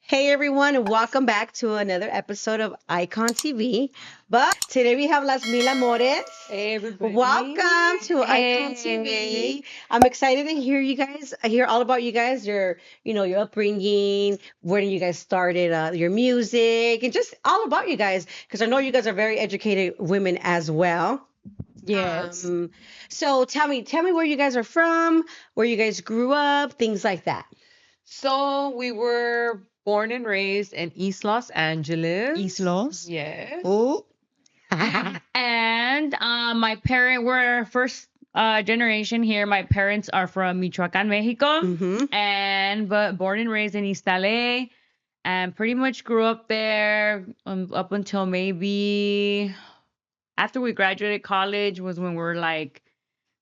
Hey everyone, and welcome back to another episode of Icon TV. But today we have Las Mil Amores. Hey Welcome everybody. to Icon Hey. TV. I'm excited to hear you guys. I hear all about you guys, your upbringing, when you guys started your music, and just all about you guys. Because I know you guys are very educated women as well. Yes. Um, so tell me where you guys are from, where you guys grew up, things like that. So we were born and raised in East Los East Angeles. Los. Yes. Oh. And my parent were first generation here. My parents are from Michoacan, Mexico, Mm-hmm. and but born and raised in East LA, and pretty much grew up there up until maybe after we graduated college was when we're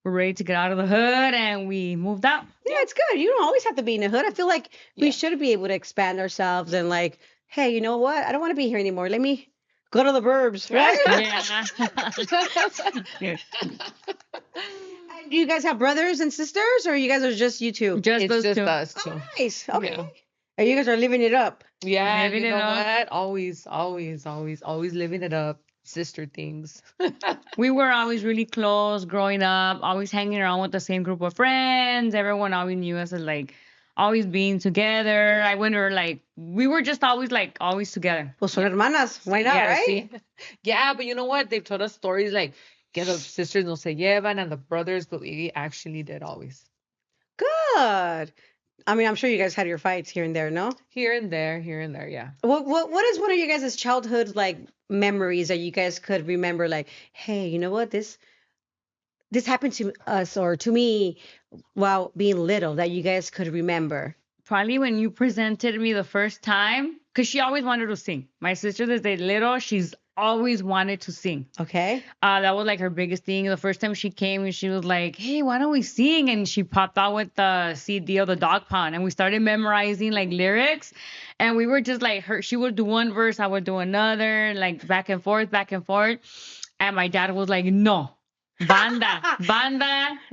ready to get out of the hood and we moved out. Yeah, it's good. You don't always have to be in the hood. I feel like we Yeah. should be able to expand ourselves and like, hey, you know what? I don't want to be here anymore. Let me go to the burbs, right? Yeah. And do you guys have brothers and sisters, or you guys are just you two? Just It's those just two. us Oh, two. nice. Okay. Yeah. And you guys are living it up. Yeah, Living you it know up. what? Always living it up. Sister things. We were always really close growing up, always hanging around with the same group of friends. Everyone always knew us as like always being together. I wonder, like, we were just always like always together. Pues son hermanas. Why not, Yeah, right? see? Yeah, but you know what? They've told us stories like que the sisters no se llevan and the brothers, but we actually did always. Good. I mean, I'm sure you guys had your fights here and there, no? Here and there, yeah. What is one of your guys' childhood like memories that you guys could remember? Like, hey, you know what? This happened to us or to me while being little that you guys could remember. Probably when you presented me the first time, because she always wanted to sing. My sister, desde little, she's always wanted to sing. Okay. That was like her biggest thing. The first time she came, and she was like, "Hey, why don't we sing?" And she popped out with the CD of the Dog Pound, and we started memorizing like lyrics. And we were just like her. She would do one verse, I would do another, like back and forth, back and forth. And my dad was like, "No, banda,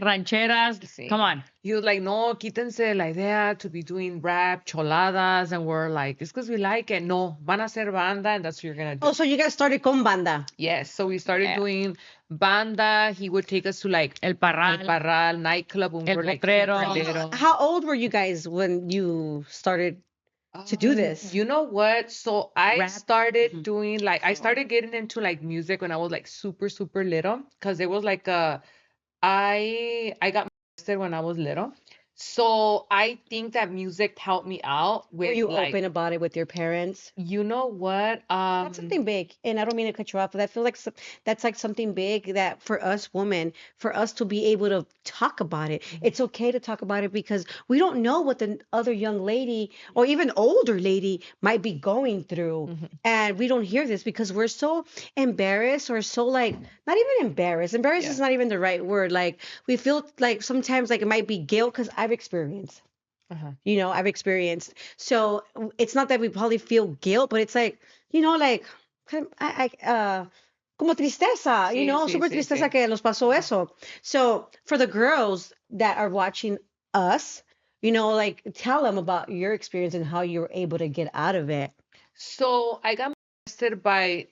rancheras, Sí. come on." He was like, no, quítense la idea to be doing rap, choladas. And we're like, it's because we like it. No, van a ser banda, and that's what you're going to do. Oh, so you guys started con banda. Yes, so we started Yeah. doing banda. He would take us to like El Parral. El Parral nightclub when we El were like Potrero. super little. How old were you guys when you started to do this? You know what? So I Rap. started Mhm. doing like I started getting into like music when I was like super little because it was like I got molested when I was little. So I think that music helped me out Were with you like open about it with your parents? you know what? That's something big, and I don't mean to cut you off, but I feel like that's like something big that for us women, for us to be able to talk about it, it's okay to talk about it because we don't know what the other young lady or even older lady might be going through, Mhm. and we don't hear this because we're so embarrassed or so like not even embarrassed. Embarrassed Yeah. is not even the right word. Like we feel like sometimes like it might be guilt because I've experienced. Uh-huh. I've experienced. So it's not that we probably feel guilt, but it's like, like, como tristeza, Sí, sí, super sí, tristeza sí. que nos pasó eso. So for the girls that are watching us, like tell them about your experience and how you were able to get out of it. So I got molested by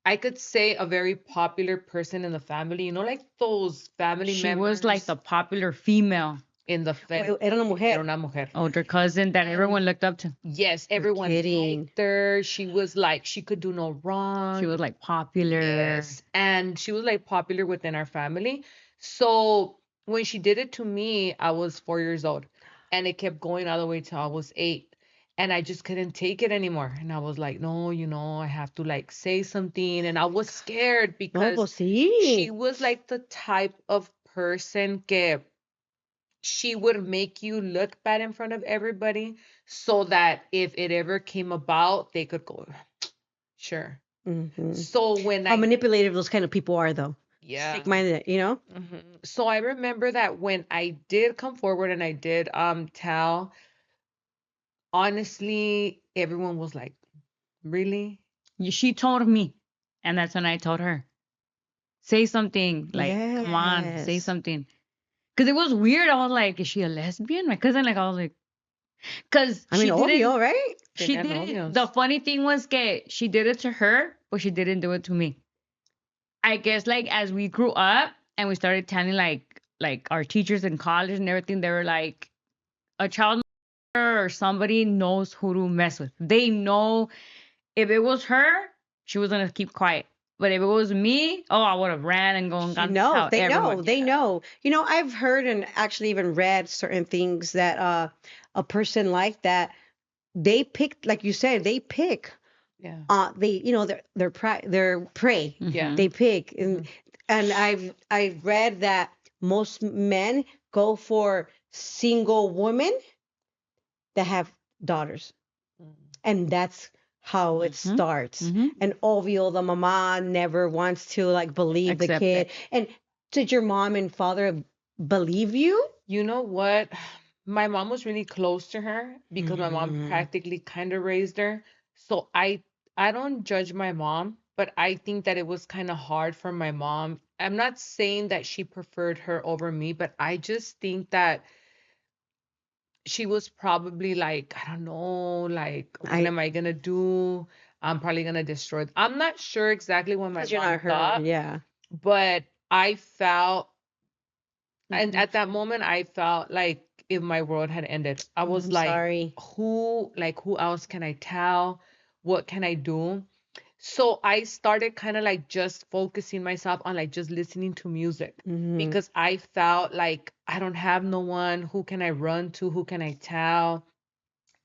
I could say a very popular person in the family. You know, like those family She members was like the popular female in the family. Era una mujer. Era una mujer. older cousin that everyone looked up to. Yes, everyone kidding. liked her. She was like, she could do no wrong. She was like popular. Yes, and she was like popular within our family. So when she did it to me, I was 4 years old, and it kept going all the way till I was 8. And I just couldn't take it anymore. And I was like, no, I have to like say something. And I was scared No, because pues she sí. was like the type of person que she would make you look bad in front of everybody so that if it ever came about, they could go, sure. Mhm. So when How I, manipulative those kind of people are, though. yeah. Sick-minded, So I remember that when I did come forward and I did tell, honestly, everyone was like, really? She told me, and that's when I told her, say something. Like, come on, say Yes. something. Because it was weird. I was like, is she a lesbian? My cousin, like, I was like, Because I mean, she didn't. obvio, right? She Tenían didn't. novios. The funny thing was that she did it to her, but she didn't do it to me. I guess like as we grew up and we started telling like our teachers in college and everything, they were like a child or somebody knows who to mess with. They know if it was her, she was gonna keep quiet. But if it was me, oh, I would have ran and gone She and tell knows. They everyone. know. They know. You know, I've heard and actually even read certain things that a person like that, they pick, like you said, they pick Yeah. they their prey. Yeah. They pick Mhm. and I've read that most men go for single women that have daughters, Mm. and that's how it Mhm. starts. Mhm. And obvio, the mama never wants to like believe the Accept kid. it. And did your mom and father believe you? You know what? My mom was really close to her because my mom Mhm. practically kind of raised her. So I don't judge my mom, but I think that it was kind of hard for my mom. I'm not saying that she preferred her over me, but I just think that she was probably like, I don't know, like, what I am I gonna do? I'm probably gonna destroy. I'm not sure exactly what my Because you're mom not her, thought, yeah. but I felt, and Mhm. at that moment, I felt like if my world had ended. I was I'm like, sorry. who else can I tell? What can I do? So I started kind of like just focusing myself on like just listening to music Hmm. because I felt like I don't have no one. Who can I run to? Who can I tell?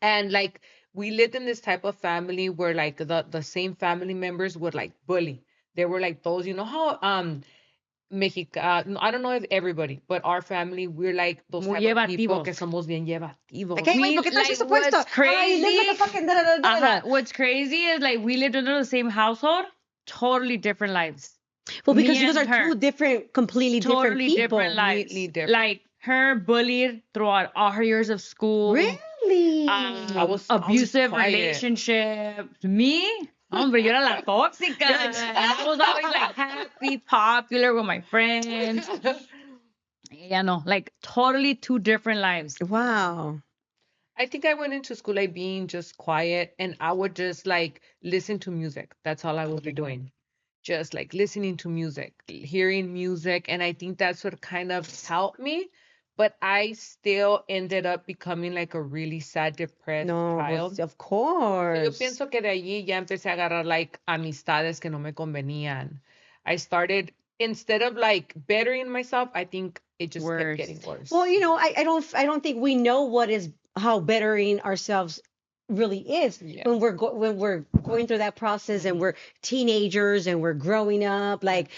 And like we lived in this type of family where like the same family members would like bully. They were like those, you know how Mexica, no, I don't know if everybody, but our family, we're like those Muy type of people que llevativos. somos bien Like, llevativos. hey, wait, We ¿por qué traes like ese puesto? what's Ah, you live like a crazy. fucking da da da da da. What's crazy is like we lived under the same household, totally different lives. Well, because Me you guys and are two her, different, completely different totally different people. Completely lives. different. Like her bullied throughout all her years of school, Really? I was abusive quiet. relationships. Me, hombre, yo era la tóxica. And I was always like happy, popular with my friends. Yeah, no, like totally two different lives. Wow. I think I went into school like being just quiet and I would just like listen to music. That's all I would be doing. Just like listening to music, hearing music. And I think that's what kind of helped me. But I still ended up becoming like a really sad, depressed No, child. pues, of So yo course. pienso que de allí ya empecé a agarrar like amistades que no me convenían. I started, instead of like bettering myself, I think it just kept Worse. getting worse. Well, I don't think we know what is how bettering ourselves really is Yeah. when we're going through that process and we're teenagers and we're growing up. Like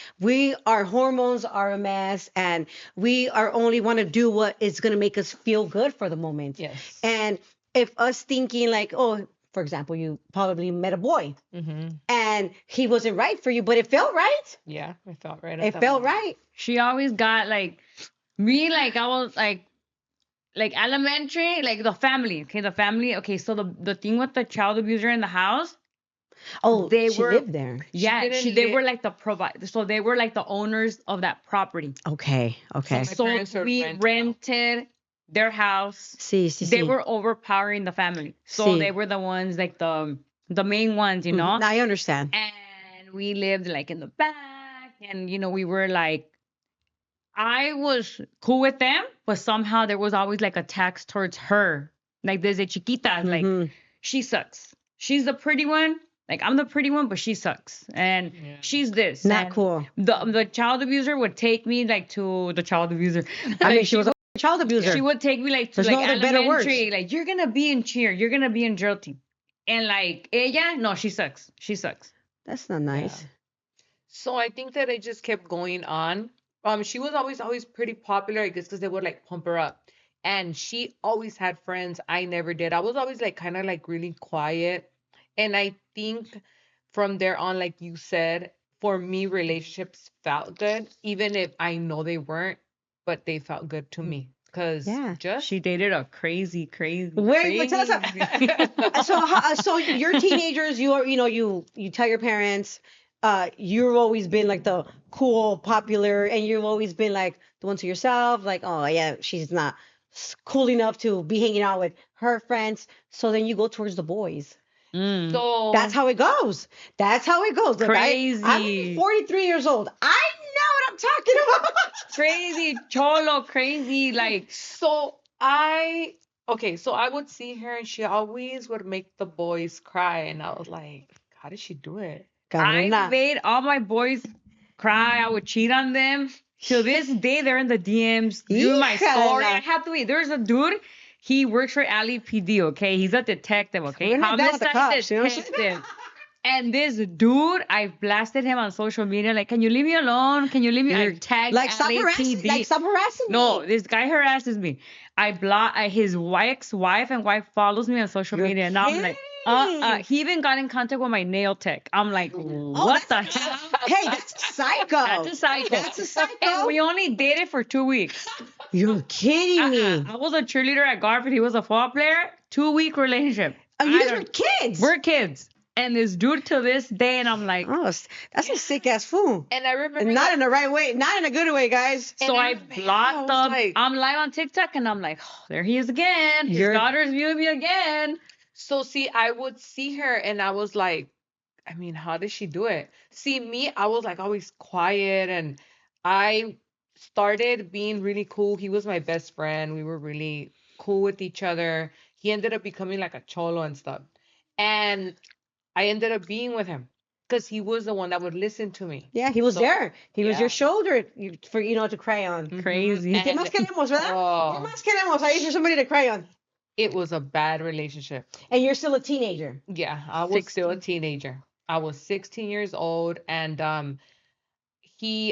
our hormones are a mess, and we are only want to do what is going to make us feel good for the moment. Yes. And if us thinking like, oh, for example, you probably met a boy Mm-hmm. and he wasn't right for you, but it felt right. Yeah, I felt right at It that felt moment. right. She always got like me, like I was like elementary, like the family. Okay, the family. Okay, so the thing with the child abuser in the house, Oh, they she were lived there. yeah, didn't they li- were like the provider. So they were like the owners of that property. Okay, okay. My So parents would we rent out. rented their house. Sí, sí, They sí. were overpowering the family. So Sí. they were the ones like the main ones, you know. Mhm. I understand. And we lived like in the back, and we were like I was cool with them, but somehow there was always like attacks towards her. Like desde chiquita, like Hmm. she sucks. She's the pretty one. Like I'm the pretty one, but she sucks. And Yeah. she's this. Not and cool. The child abuser would take me like to the child abuser. I mean, Like, she was a child abuser. she would take me like to There's like no other better words. elementary. Like you're gonna be in cheer. You're gonna be in drill team. And like ella, no, she sucks. She sucks. That's not nice. So I think that it just kept going on. She was always pretty popular, I guess, because they would like pump her up. And she always had friends. I never did. I was always like kind of like really quiet. And I think from there on, like you said, for me, relationships felt good, even if I know they weren't, but they felt good to me. Cause Yeah. just She dated a crazy. Wait, but tell us. So you're teenagers. You tell your parents. You've always been like the cool, popular, and you've always been like the one to yourself. Like, oh yeah, she's not cool enough to be hanging out with her friends. So then you go towards the boys. Mm. So That's how it goes. That's how it goes. Look, I'm Crazy. 43 years old. I know what I'm talking about. Crazy, cholo, crazy. Like, so I would see her and she always would make the boys cry, and I was like, how did she do it? I Cabrona. made all my boys cry. I would cheat on them. Till this day, they're in the DMs, viewing my story. I Híjala. have to wait. There's a dude. He works for Alley PD. Okay, he's a detective. Okay, We're not down with the homicide cops, you know what I'm saying? detective. And this dude, I blasted him on social media. Like, can you leave me alone? Can you leave me? I You're- tagged like stop harassing. LAPD. Like stop harassing me. No, this guy harasses me. His ex-wife and wife follows me on social You're media, and I'm like, kidding. he even got in contact with my nail tech. I'm like, Oh, what the that's- hell? Hey, that's psycho. That's a psycho. That's a psycho. And we only dated for 2 weeks. You're kidding me. I was a cheerleader at Garfield. He was a football player. 2-week relationship. Oh, you I guys don't- were kids. We're kids. And this dude to this day, and I'm like, Oh, that's a sick ass fool. And I remember And not in the right way, not in a good way, guys. so I blocked I was him. like- I'm live on TikTok, and I'm like, oh, there he is again. His You're- daughter's viewing me again. So see, I would see her and I was like, I mean, how does she do it? See, me, I was like always quiet and I started being really cool. He was my best friend. We were really cool with each other. He ended up becoming like a cholo and stuff. And I ended up being with him because he was the one that would listen to me. Yeah, he was So- there. He was yeah. your shoulder for to cry on. Crazy. ¿Qué más queremos, verdad? Oh. ¿Qué más queremos? Ahí for somebody to cry on. It was a bad relationship. And you're still a teenager. Yeah, I was still a teenager. I was 16 years old and At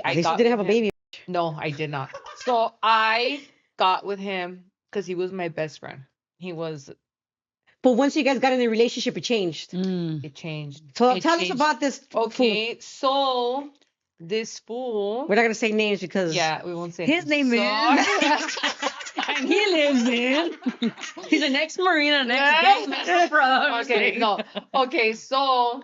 I least you got didn't have a with him- baby. No, I did not. So I got with him because he was my best friend. He was, But once you guys got in a relationship, it changed. it changed. So It tell us changed. about this fool. Okay, so this fool, We're not gonna say names because yeah, we won't say His names. name So- is. And he lives in. He's an ex-marine, an Yeah. ex-gang for I'm just Okay, kidding. no. Okay, so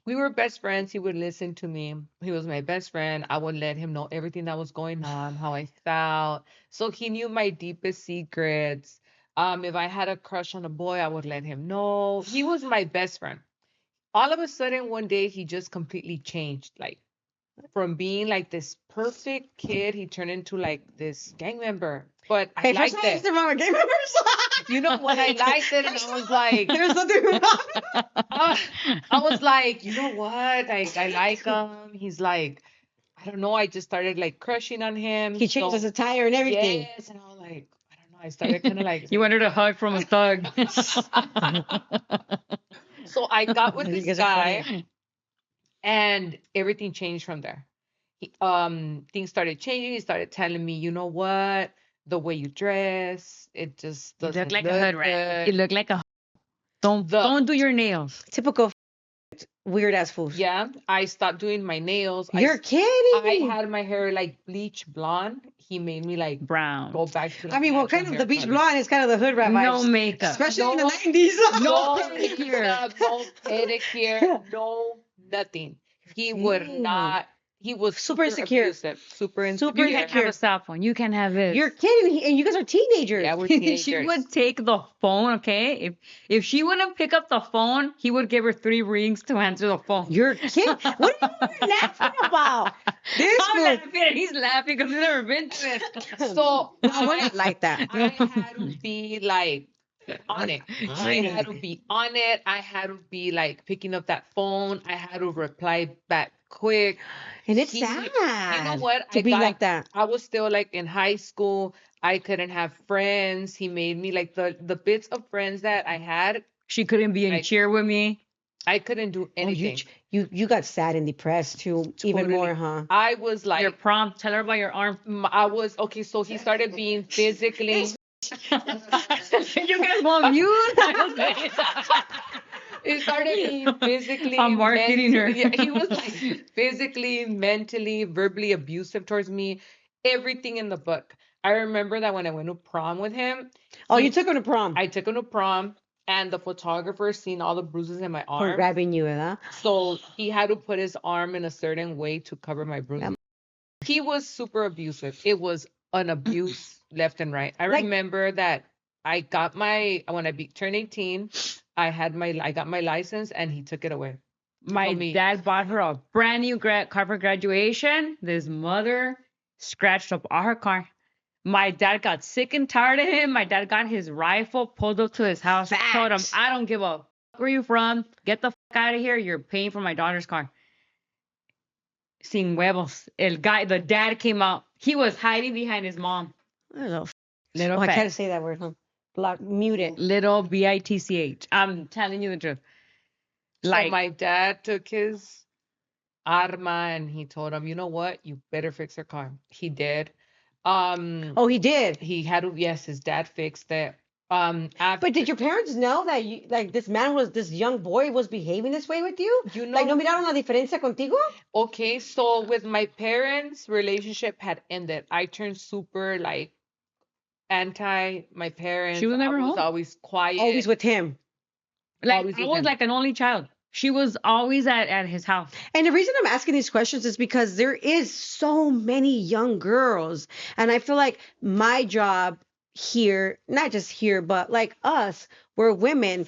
we were best friends. He would listen to me. He was my best friend. I would let him know everything that was going on, how I felt. So he knew my deepest secrets. If I had a crush on a boy, I would let him know. He was my best friend. All of a sudden, one day, he just completely changed. Like, from being like this perfect kid, he turned into like this gang member. But I Hey, first liked time I used it. to run with gang members. You know, when I liked it, and I was like, There's nothing wrong. I was like, you know what? I like him. He's like, I don't know. I just started like crushing on him. He changed So- his attire and everything. Yes, and I was like, I don't know. I started kind of like. You wanted a hug from a thug. So I got with You this guys are funny. guy, and everything changed from there. Things started changing. He started telling me, you know what? The way you dress, it just You doesn't look like a hood rat. You good. look like a. Don't The- don't do your nails. Typical weird ass fools. Yeah, I stopped doing my nails. You're I kidding. had my hair like bleach blonde. He made me like Brown. go back to. I mean, well, kind of the beach blonde is kind of the hood rat No vibes. makeup. Especially in the No- 90s. No pedicure. makeup, no pedicure, no nothing. He would Damn. not. He was Super insecure. abusive, super Super You insecure. can't have a cell phone. You can have this. You're kidding. And you guys are teenagers. Yeah, we're teenagers. She would take the phone, okay? If she wouldn't pick up the phone, he would give her 3 rings to answer the phone. You're kidding. What are you laughing about? This I'm fool. laughing and he's laughing because he's never been to it. So No, we're not like that. I had to be like on it. I had to be on it. I had to be like picking up that phone. I had to reply back quick. And it's He- sad. You know what? To I be got- like that. I was still like in high school. I couldn't have friends. He made me like the bits of friends that I had. She couldn't be in Like, cheer with me. I couldn't do Oh, anything. you got sad and depressed too, even Totally. more, huh? I was like, Your prom. Tell her about your arm. I was okay. So he started being physically. You guys want mute? He started being physically. I'm marketing her. Yeah, he was like physically, mentally, verbally abusive towards me. Everything in the book. I remember that when I went to prom with him, Oh, he- you took him to prom I took him to prom, and the photographer seen all the bruises in my for arm. grabbing you, huh? So he had to put his arm in a certain way to cover my bruises. Yeah. He was super abusive. It was an abuse left and right. I Like, remember that I got my when turned 18, I got my license and he took it away. He My told me, dad bought her a brand new car for graduation. This mother scratched up all her car. My dad got sick and tired of him. My dad got his rifle, pulled up to his house, told him, facts. I don't give a fuck where you from. Get the fuck out of here. You're paying for my daughter's car. Sin huevos. The dad came out. He was hiding behind his mom. Little Little Oh, I can't fat. say that word, huh? Block, mute it. Little bitch. I'm telling you the truth. so Like, my dad took his arma and he told him, you know what? You better fix her car. He did. Oh, he did. He had to, yes, his dad fixed it. But After, did your parents know that like this young boy was behaving this way with you? you Like, no know, miraron la diferencia contigo? okay, so with my parents, relationship had ended. I turned super like anti my she parents. was I never was home. always quiet, Always with him. Like, always I with was him. like an only child. She was always at his house. And the reason I'm asking these questions is because there is so many young girls. And I feel like my job here, not just here, but like us, we're women,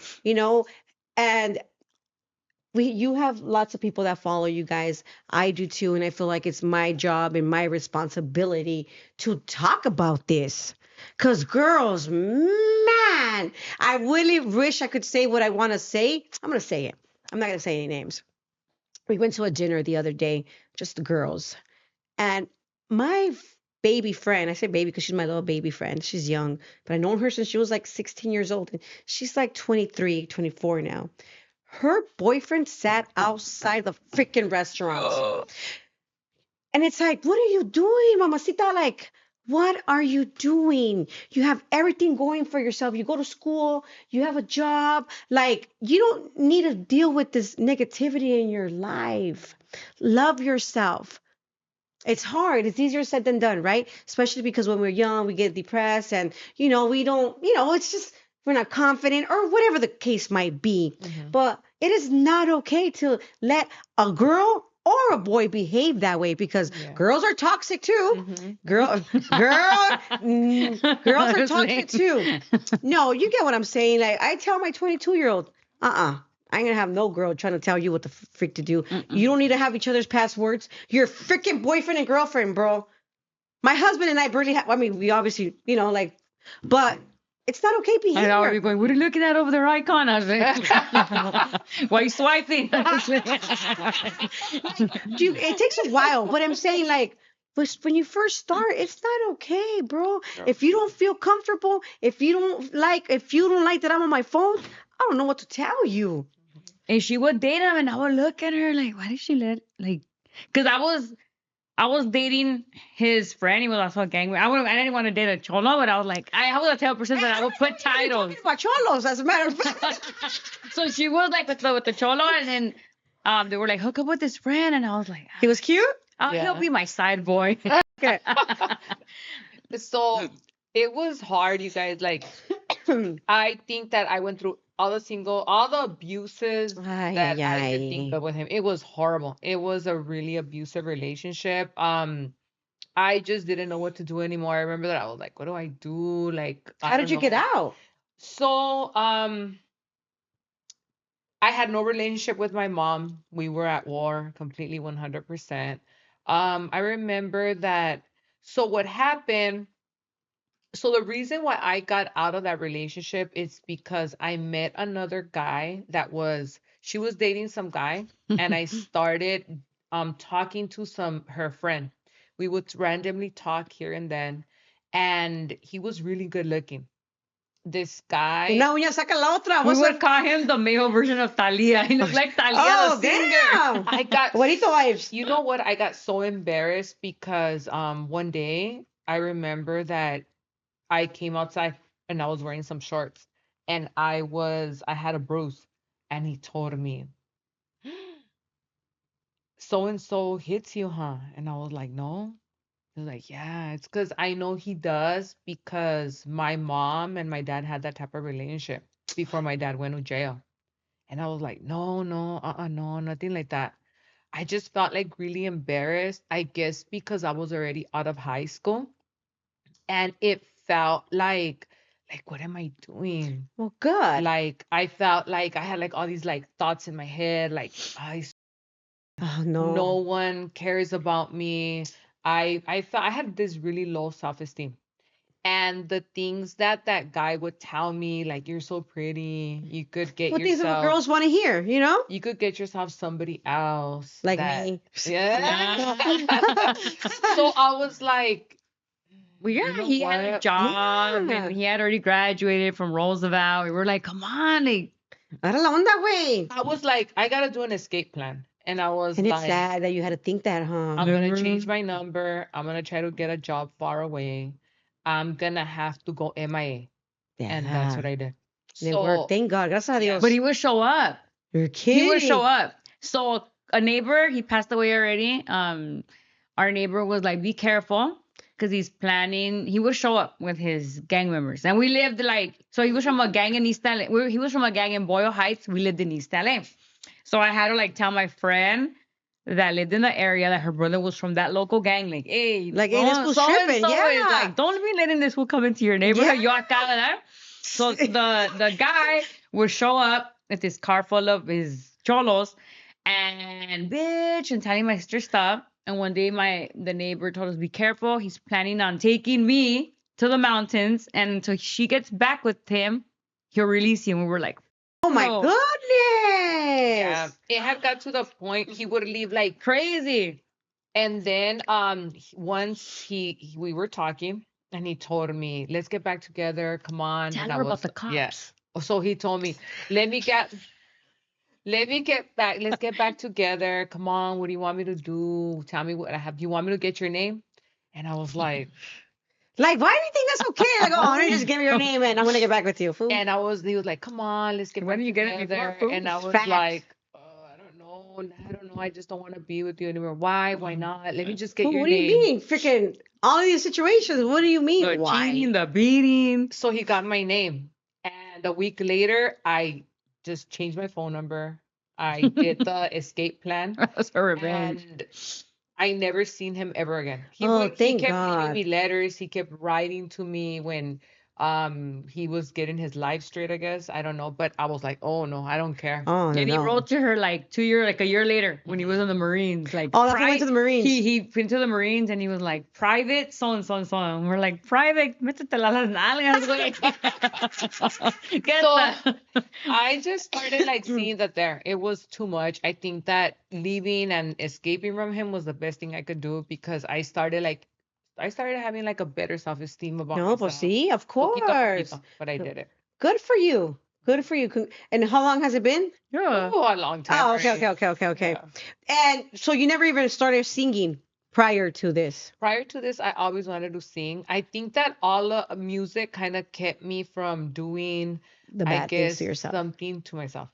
and you have lots of people that follow you guys. I do too, and I feel like it's my job and my responsibility to talk about this. Cause girls, man, I really wish I could say what I want to say. I'm gonna say it. I'm not gonna say any names. We went to a dinner the other day, just the girls, and my baby friend, I say baby because she's my little baby friend. She's young, but I known her since she was like 16 years old, and she's like 23, 24 now. Her boyfriend sat outside the freaking restaurant. And it's like, what are you doing, mamacita? Like, what are you doing? You have everything going for yourself. You go to school, you have a job. Like, you don't need to deal with this negativity in your life. Love yourself. It's hard. It's easier said than done, right? Especially because when we're young, we get depressed and, we don't, it's just, we're not confident or whatever the case might be. Hmm. But it is not okay to let a girl or a boy behave that way because Yeah. girls are toxic too. Hmm. Girl, girls are toxic too. No, you get what I'm saying. Like I tell my 22-year-old, I ain't gonna have no girl trying to tell you what the freak to do. You don't need to have each other's passwords. You're freaking boyfriend and girlfriend, bro. My husband and I barely have. I mean, we obviously, but it's not okay I know you're behavior. going, what are you looking at over there, icon? I was like, why are you swiping? It takes a while, but I'm saying when you first start, it's not okay, bro. Yeah. If you don't feel comfortable, if you don't like that I'm on my phone, I don't know what to tell you. And she would date him, and I would look at her like, why did she because I was dating his friend. He was also a gang. I didn't want to date a cholo, but I was like, I was a type of person that I would put We're titles. talking about cholos, as a matter of fact. So she was like with the cholo, and then they were like, hook up with his friend, and I was like, He was cute. oh, he'll Yeah. be my side boy. Okay. So it was hard, you guys. Like, I think that I went through all the abuses Ay, that ay, I could ay. think of with him. It was horrible. It was a really abusive relationship. I just didn't know what to do anymore. I remember that I was like, what do I do? Like, I How don't did you get know. out? So, I had no relationship with my mom. We were at war completely 100%. I remember that. So what happened? So the reason why I got out of that relationship is because I met another guy she was dating some guy and I started talking to her friend. We would randomly talk here and then, and he was really good looking. This guy, Una uña saca la otra. We What's would up? call him the male version of Thalia. He looked like Thalia, Oh, the singer. damn. I got Güerito vibes. you know what? I got so embarrassed because one day I remember that I came outside and I was wearing some shorts and I had a bruise and he told me, so and so hits you, huh? And I was like, no. He was like, yeah, it's because I know he does because my mom and my dad had that type of relationship before my dad went to jail. And I was like, no, no, no, nothing like that. I just felt like really embarrassed, I guess because I was already out of high school. and it felt like what am I doing? Well, good. Like I felt like I had like all these like thoughts in my head, like Oh no no. one cares about me. I felt I had this really low self-esteem. And the things that that guy would tell me, like you're so pretty, What things that girls want to hear, you know? you could get yourself somebody else Like that me. yeah. So I was like, Well, you yeah, know he had a what? job Yeah. and he had already graduated from Roosevelt. We were like, come on, like, Ahora la onda, güey. I was like, I gotta do an escape plan. And I was And it's like, sad that you had to think that, huh? I'm gonna change never. my number. I'm gonna try to get a job far away. I'm gonna have to go MIA. And that's Yeah. what I did. And it worked. So Thank God. Gracias a yeah. Dios. But he would show up. You're He would show kidding. up. So a neighbor, he passed away already. Our neighbor was like, be careful, because he's planning. He would show up with his gang members, and we lived like, so he was from a gang in East LA. He was from a gang in Boyle Heights. We lived in East LA. So I had to like tell my friend that lived in the area that her brother was from that local gang. Like, hey, Like, hey, this fool's so and tripping. so is Yeah. like, don't be letting this fool come into your neighborhood. Yeah. Yo acá, ¿verdad? So the guy would show up with this car full of his cholos and bitch and telling my sister stuff. And one day the neighbor told us, be careful. He's planning on taking me to the mountains, and until she gets back with him, he'll release you. And we were like, Oh my no, goodness. it had got to the point he would leave like, crazy. and then once we were talking and he told me, let's get back together. Come on. Tell And I her about was the cops. yes. So he told me, let me get back. Let's get back together. Come on. What do you want me to do? Tell me what I have. You want me to get your name? And I was like, Like, why do you think that's okay? Like, oh, I'm gonna just give me your name and I'm gonna get back with you, fool. he was like, come on, let's get When back did you get it together. before, fool? And I was Facts. like, I don't know. I just don't want to be with you anymore. Why? Why not? Let me just get Fool, your what do name. you mean? Freaking all of these situations. What do you mean? The Why? cheating, the beating. So he got my name. And a week later, I just changed my phone number. I did the escape plan. That was her revenge. And I never seen him ever again. Oh, He thank kept God. leaving me letters. He kept writing to me when he was getting his life straight, I guess. I don't know. But I was like, oh no, I don't care. Oh, no, And he no. wrote to her like a year later when he was in the Marines. Like, Oh, that's when he went to the Marines. He went to the Marines and he was like, private, so and so and so. And we're like, private, métetela las nalgas, güey. Get So I just started like seeing that there. It was too much. I think that leaving and escaping from him was the best thing I could do because I started having like a better self-esteem about No, but myself. see, of Poquito a course. poquito, but I did it. Good for you. Good for you. And how long has it been? yeah. Oh, a long time. Oh, okay. Yeah. And so you never even started singing prior to this. Prior to this, I always wanted to sing. I think that all music kind of kept me from doing, The I bad things guess, to yourself. something to myself.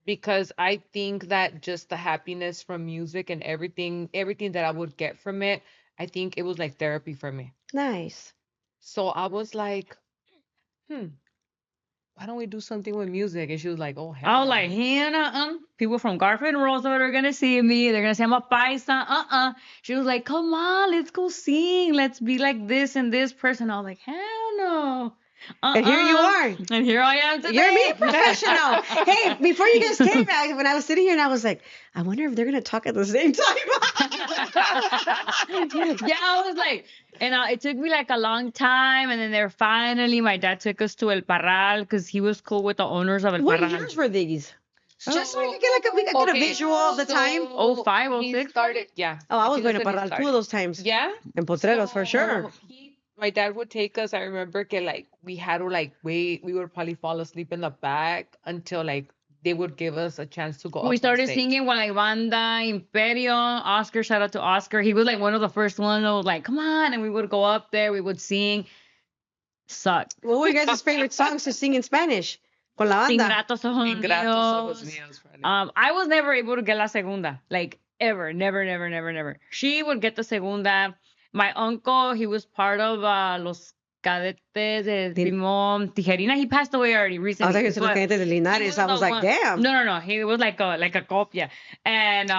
Because I think that just the happiness from music and everything that I would get from it, I think it was like therapy for me. Nice. So I was like, why don't we do something with music? And she was like, oh, hell I was no. like, Hannah, people from Garfield and Roosevelt are gonna see me. They're gonna say I'm a paisa. She was like, come on, let's go sing. Let's be like this and this person. I was like, hell no. And here you are. And here I am today. You're me professional. Hey, before you guys came back, when I was sitting here and I was like, I wonder if they're gonna talk at the same time. Yeah, I was like, and it took me like a long time, and then my dad took us to El Parral because he was cool with the owners of El What Parral. years were these? Just so I So- could get we could get a okay, visual of the time. Oh, 05, he 06? started, yeah. Oh, I was think going to that's when he Parral two started. of those times. Yeah. And Potreros for sure. So my dad would take us. I remember like we had to like wait. We would probably fall asleep in the back until like they would give us a chance to go. up We on started stage. singing with like Banda, Imperio, Oscar, shout out to Oscar. He was like one of the first ones that was like, come on. And we would go up there, we would sing. Sucked. What were your guys' favorite songs to sing in Spanish? Con la banda. Ingratos ojos Ingratos ojos míos. míos, Franny. I was never able to get la segunda. Like ever. Never. She would get the segunda. My uncle, he was part of Los Cadetes, el primo Tijerina. He passed away already I recently. thought you said los but Cadetes de he Linares. I the was like, one- damn. No. He was like a copia. And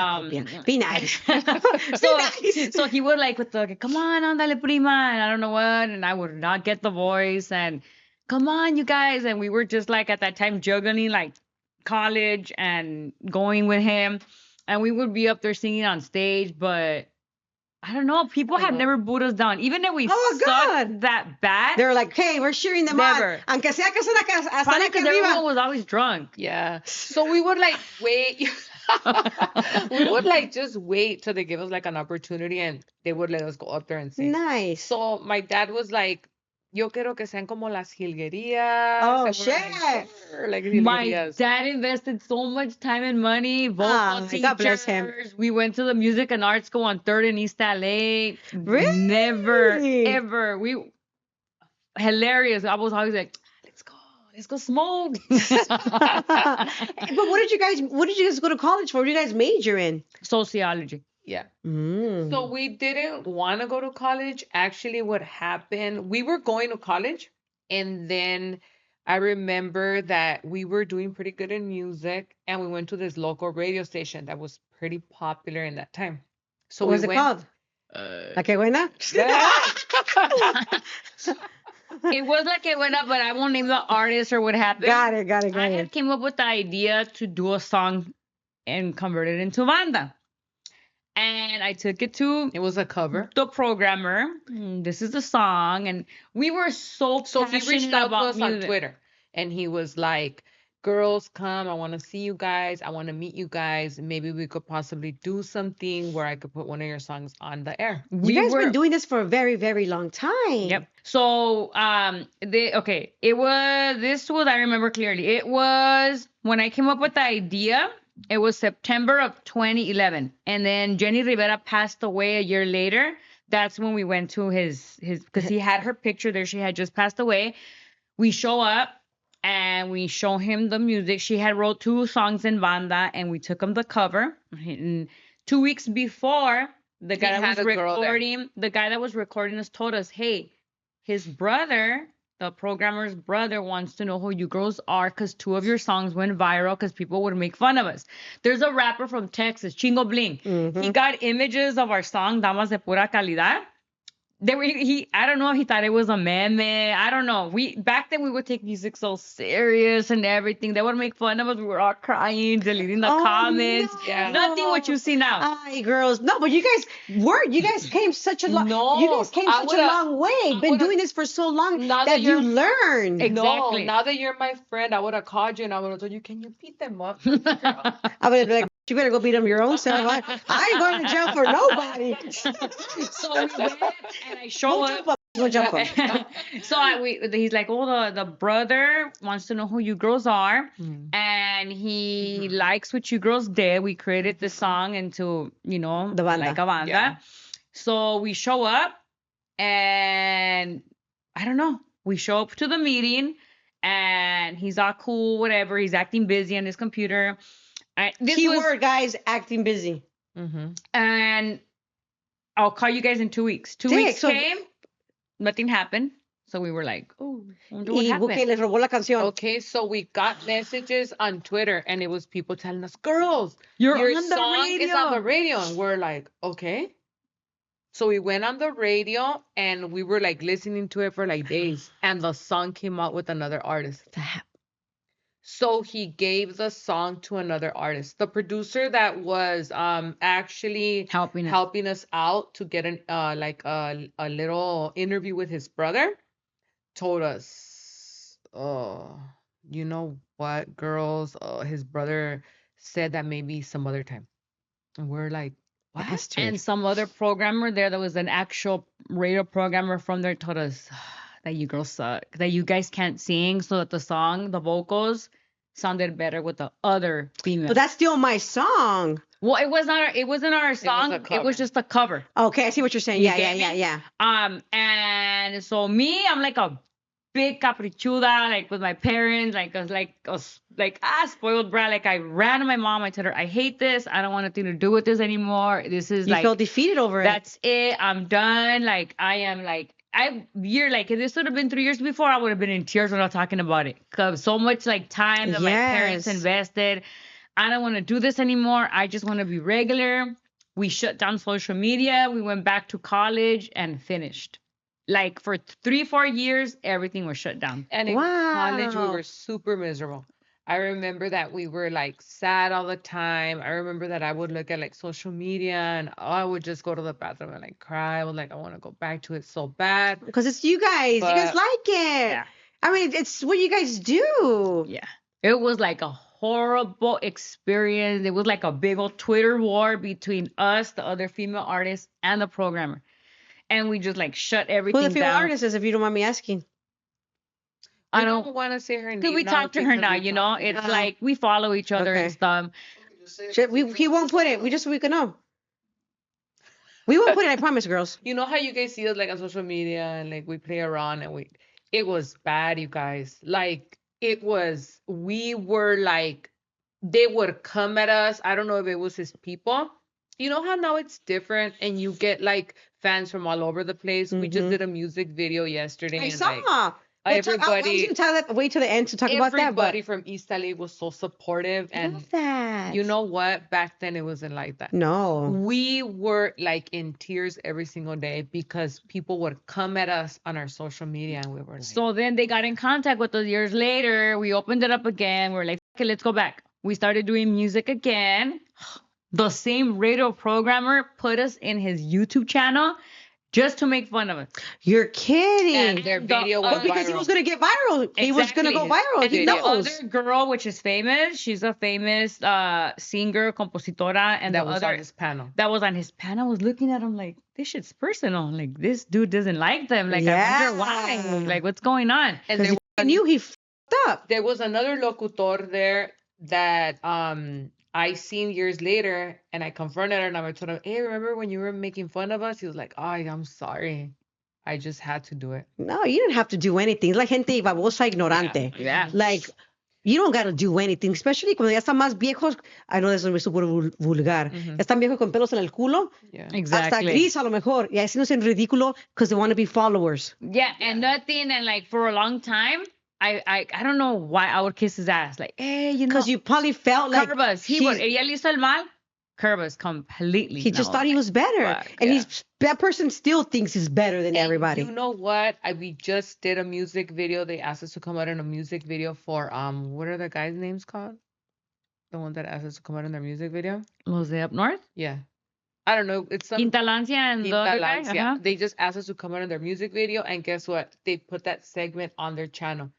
Be nice. so nice. so he would like with the come on, ándale prima, and I don't know what, and I would not get the voice, and come on, you guys, and we were just like at that time juggling like college and going with him, and we would be up there singing on stage, but I don't know, people have never booed us down, even if we Oh, sucked God. that bad. They're like, hey, we're cheering them Never. on. Aunque sea que sea hasta Probably aquí because everyone arriba. was always drunk. Yeah. So we would like wait. We would like just wait till they give us like an opportunity and they would let us go up there and sing. Nice. So my dad was like, yo quiero que sean como las jilguerías. Oh, And we're like, shit. "Sure," like My jilguerías. dad invested so much time and money. Vocal God bless him. teachers. We went to the music and art school on 3rd in East LA. Really? Never, ever. Hilarious. I was always like, let's go smoke. But what did you guys go to college for? What did you guys major in? Sociology. Yeah. Mm. So we didn't want to go to college. Actually, what happened, we were going to college, and then I remember that we were doing pretty good in music, and we went to this local radio station that was pretty popular in that time. So What was it called? La que buena? It was like it went up, but I won't name the artist or what happened. Got it. I had came up with the idea to do a song and convert it into banda. And I took it to It was a cover. the programmer. This is the song, and we were so So he passionate reached out to about us on music. Twitter, and he was like, girls, come, I want to see you guys. I want to meet you guys. Maybe we could possibly do something where I could put one of your songs on the air. You guys been doing this for a very, very long time. Yep. So, this was, I remember clearly. It was when I came up with the idea, it was September of 2011. And then Jenny Rivera passed away a year later. That's when we went to his, because he had her picture there. She had just passed away. We show up and we show him the music. She had wrote 2 songs in banda and we took him the cover. And 2 weeks before, the guy that was recording us told us, hey, his brother, the programmer's brother, wants to know who you girls are because 2 of your songs went viral because people would make fun of us. There's a rapper from Texas, Chingo Bling. Mm-hmm. He got images of our song, Damas de Pura Calidad. I don't know if he thought it was a meme. I don't know. Back then we would take music so serious and everything. They would make fun of us. We were all crying, deleting the comments. No. Yeah. Nothing what you see now. Ay, girls. No, but you guys came such a long No, you guys came I such a would've- long way. Been doing this for so long Now that that you you're- learned. Exactly. No, now that you're my friend, I would have called you and I would have told you, can you beat them up? I would be like, you better go beat them your own self. I ain't going to jail for nobody. So we went and I show up. Go jump up. So he's like, oh, the brother wants to know who you girls are, Mm. and he likes what you girls did. We created the song into, The banda. like a banda. Yeah. So we show up, and I don't know. We show up to the meeting, and he's all cool, whatever. He's acting busy on his computer. Keyword, guys, acting busy. Mm-hmm. And I'll call you guys in 2 weeks. 2 Dang, weeks so- came, nothing happened. So we were like, oh, I wonder what Y happened. Buque les robó la canción. Okay, so we got messages on Twitter and it was people telling us, girls, You're your on the song is on the radio. radio. And we're like, okay. So we went on the radio and we were like listening to it for like days. And the song came out with another artist. So he gave the song to another artist. The producer that was actually Helping us. us out to get a little interview with his brother told us, oh, you know what, girls, his brother said that maybe some other time. And we're like, what? Bastard. And some other programmer there that was an actual radio programmer from there told us that you girls suck, that you guys can't sing, so that the song, the vocals, sounded better with the other female. But that's still my song. Well, it wasn't our song. It cover. was just a cover. Okay, I see what you're saying. You Yeah. get me? And so me, I'm like a big caprichuda, like with my parents, spoiled brat. Like I ran to my mom. I told her, I hate this. I don't want anything to do with this anymore. This is You felt defeated over it. that's it. I'm done. Like I am like like if this would have been 3 years before, I would have been in tears when I was talking about it. Cause so much like time that my parents Yes. invested. I don't want to do this anymore. I just want to be regular. We shut down social media. We went back to college and finished. Like for 3, 4 years, everything was shut down. And in college, we Wow. were super miserable. I remember that we were like sad all the time. I remember that I would look at like social media and I would just go to the bathroom and like cry. I was like, I want to go back to it so bad. Because it's you guys. You guys But like it. Yeah. I mean, it's what you guys do. Yeah. It was like a horrible experience. It was like a big old Twitter war between us, the other female artists, and the programmer. And we just like shut Who the everything female down. artist is, if you don't mind me asking? I I don't. don't want to say her Could name we now talk to her because now? we You know, talked to it's her. like we follow each other Okay. and stuff. He won't put it. We can know. We won't put it. I promise, girls. You know how you guys see us like on social media and like we play around and it was bad, you guys. Like we were like, they would come at us. I don't know if it was his people. You know how now it's different and you get like fans from all over the place. We just Mhm. did a music video yesterday I and saw. like We'll talk, I was everybody gonna tell that. Wait till the end to talk about that. everybody But from East LA was so supportive I and love that. you know what? Back then it wasn't like that. No. We were like in tears every single day because people would come at us on our social media and we were like, So then they got in contact with us years later. We opened it up again. We're like, okay, let's go back. We started doing music again. The same radio programmer put us in his YouTube channel just to make fun of us. You're kidding. and their the video But went because he viral. was gonna get viral. He was gonna go Exactly. viral. And He the knows. other girl, which is famous, she's a famous singer, compositora, and that the was other on this panel. that was on his panel was looking at him like, this shit's personal. Like, this dude doesn't like them. Like, I wonder why. Yeah. Like, what's going on? And Because he knew he fucked up. there was another locutor there that I seen years later and I confronted her and I told him, hey, remember when you were making fun of us? He was like, oh, I'm sorry. I just had to do it. No, you didn't have to do anything. Like gente babosa ignorante. Yeah. Like, you don't gotta do anything, especially cuando ya están más viejos. I know eso es súper vulgar. Ya están viejos con pelos en el culo. Yeah. Hasta Exactly. gris a lo mejor. Y haciéndose en ridículo because they want to be followers. Yeah, and nothing. And like for a long time, I don't know why I would kiss his ass. Like, hey, you know, Because you probably felt like curve us. He would, ella le hizo el mal, curve us completely. he just No, thought he was better. fuck, And yeah. that person still thinks he's better than And everybody. you know what? We just did a music video. They asked us to come out in a music video for what are the guys' names called? The one that asked us to come out in their music video? Los de up north, Yeah. I don't know. It's some Quinta Lancia and the other guy. Quinta Lancia. They just asked us to come out in their music video, and guess what? They put that segment on their channel.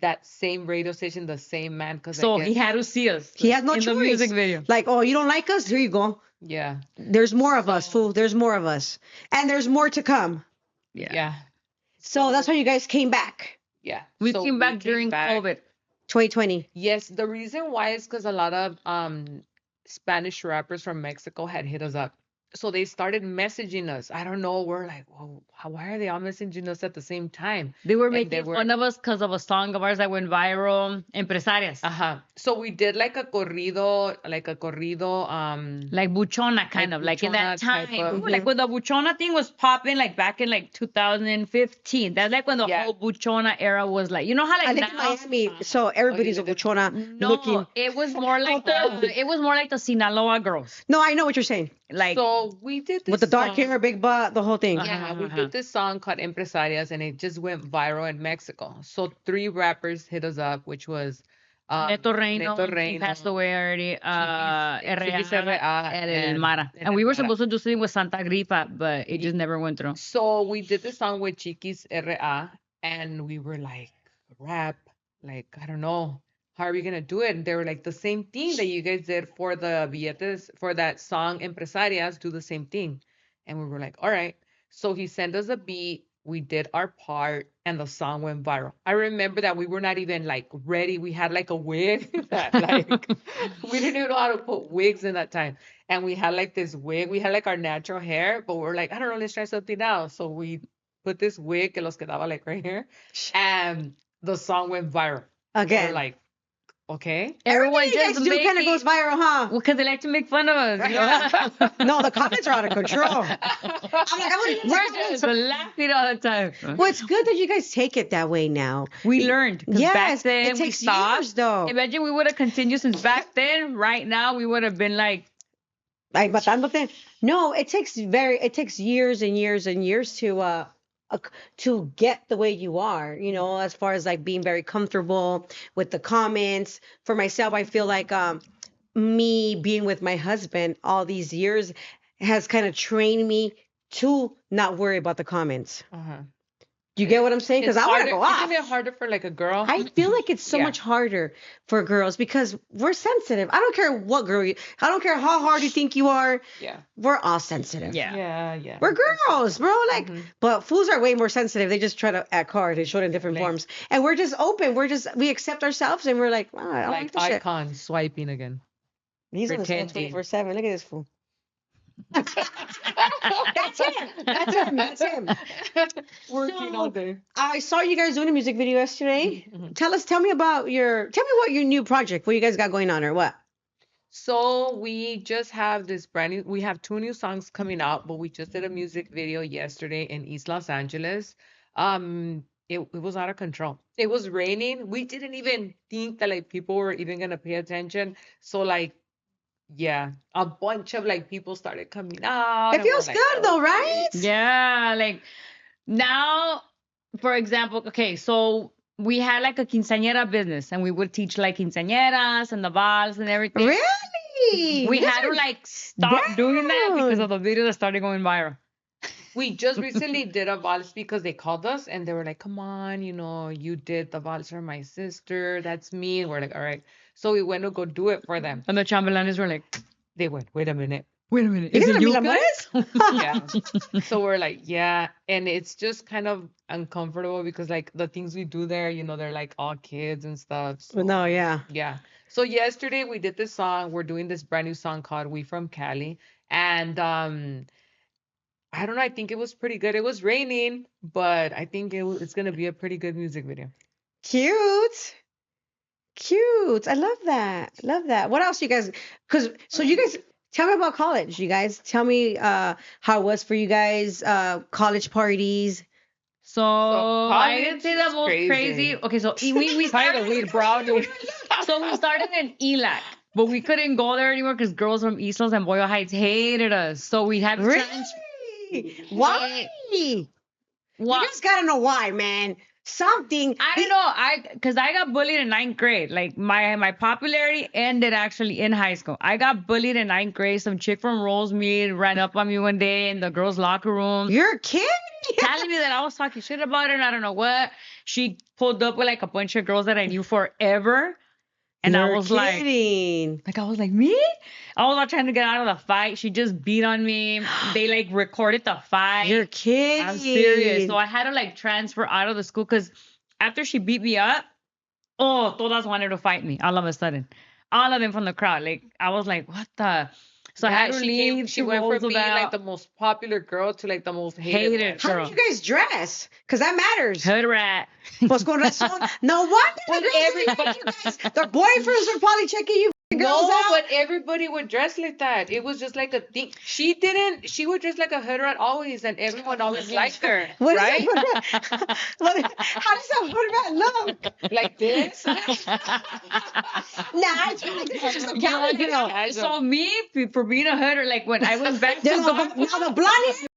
That same radio station, the same man. Because So he had to see us. He has no in choice. the music video. Like, oh, you don't like us? Here you go. Yeah. There's more of us, fool. There's more of us. And there's more to come. Yeah. Yeah. So that's why you guys came back. Yeah. We So came back during back. COVID. 2020. Yes, the reason why is because a lot of Spanish rappers from Mexico had hit us up. So they started messaging us. I don't know. We're like, whoa, why are they all messaging us at the same time? They were And making they were- fun of us because of a song of ours that went viral, Empresarias. Uh-huh. So we did like a corrido, Like buchona, kind Like of like in that buchona type time. of- Like when the buchona thing was popping, like back in like 2015. That's like when the Yeah. whole buchona era was like, you know how like I think now. in Miami, so everybody's a Okay, buchona No, looking. it was more like the Sinaloa girls. No, I know what you're saying. Like So we did this With the dark song. hair, big butt, the whole thing. Yeah, we Uh-huh. did this song called Empresarias and it just went viral in Mexico. So 3 rappers hit us up, which was Neto Reino, Neto he Reino, passed away already. Chiquis R.A. and El Mara. and And we El were Mara. supposed to do something with Santa Grifa, but it just never went through. So we did the song with Chiquis R.A. and we were like, rap, like, I don't know, how are we gonna do it? And they were like, the same thing that you guys did for the billetes, for that song Empresarias, do the same thing. And we were like, all right. So he sent us a beat, we did our part, and the song went viral. I remember that we were not even like ready. We had like a wig that like we didn't even know how to put wigs in that time. And we had like this wig, we had like our natural hair, but we're like, I don't know, let's try something else. So we put this wig que los quedaba like right here, and the song went viral. We're Again. like, Okay. Everyone Everything you just guys do kind of goes viral, huh? because they like to make fun of us. You know? No, the comments are out of control. I'm like, I wouldn't even We're say comments. just laughing all the time. Well, it's good that you guys take it that way now. We learned because back Yes, then it we takes stopped. years though. Imagine we would have continued since back then. Right now, we would have been like, Like, but I'm looking. No, it takes years and years and years to get the way you are, as far as like being very comfortable with the comments. For myself, I feel like me being with my husband all these years has kind of trained me to not worry about the comments. Uh-huh. You get what I'm saying? Because It's I want to harder. go off. Isn't it harder for like a girl? I feel like it's so Yeah. much harder for girls because we're sensitive. I don't care what girl I don't care how hard you think you are. Yeah. We're all sensitive. yeah. Yeah. We're girls, bro. Like, Mhm. but fools are way more sensitive. They just try to act hard and show it in different Like- forms. And we're just open. We accept ourselves and we're like, wow, I don't like Like this shit. icon swiping again. He's on his phone pretending. 24/7. Look at this fool. That's him. That's him. That's him. Working So- all day. I saw you guys doing a music video yesterday. Mhm. Tell me what your new project, what you guys got going on or what? So we just have we have 2 new songs coming out, but we just did a music video yesterday in East Los Angeles. It was out of control. It was raining. We didn't even think that like people were even gonna pay attention. So like, yeah, a bunch of like people started coming out. It and we're feels like, good though, right? Yeah, like now, for example, okay, so we had like a quinceañera business and we would teach like quinceañeras and the vals and everything. Really? We This had to is- like stop doing that because Damn. of the video that started going viral. We just recently did a vals because they called us and they were like, come on, you did the vals for my sister. That's me. And we're like, all right. So we went to go do it for them. And the chambelanes were like, They went, wait a minute. wait a minute, You is guys it are you Milan guys? Yeah. So we're like, yeah. And it's just kind of uncomfortable because like the things we do there, they're like all kids and stuff. So, No, yeah. yeah. So yesterday we did this song. We're doing this brand new song called We From Cali. And I don't know, I think it was pretty good. It was raining, but I think it's gonna be a pretty good music video. Cute. Cute. I love that. Love that. What else you guys so you guys tell me about college, you guys. Tell me how it was for you guys, college parties. So I didn't college say the is most crazy. crazy. Okay, so we started weed brownie. so we started in ELAC, but we couldn't go there anymore because girls from East Los and Boyle Heights hated us. So we had to Really? Why? You Why? guys gotta know why, man. Something. I don't know. Because I got bullied in 9th grade. Like my popularity ended actually in high school. I got bullied in 9th grade. Some chick from Rosemead ran up on me one day in the girls' locker room, You're kidding. telling me that I was talking shit about her and I don't know what. She pulled up with like a bunch of girls that I knew forever. And I You're was like, kidding. me? I was not trying to get out of the fight. She just beat on me. They like recorded the fight. You're kidding. I'm serious. So I had to like transfer out of the school because after she beat me up, todas wanted to fight me all of a sudden. All of them from the crowd. Like I was like, what the? So I had to leave. She went from being like Roosevelt. the most popular girl to like the most hated. Hated. one. How girl. did you guys dress? Because that matters. Hood rat. Pues con razón. No wonder the When girls didn't everybody- like you guys. Their boyfriends were probably checking you girls No, out. but everybody would dress like that. It was just like a thing. She would dress like a hood rat always, and everyone always liked her, What is right? that? How does that hood rat look? Like this. Nah, I feel like this is just a Cali girl. So me, for being a hood, like when I went back to Then Garfield, now the blonde,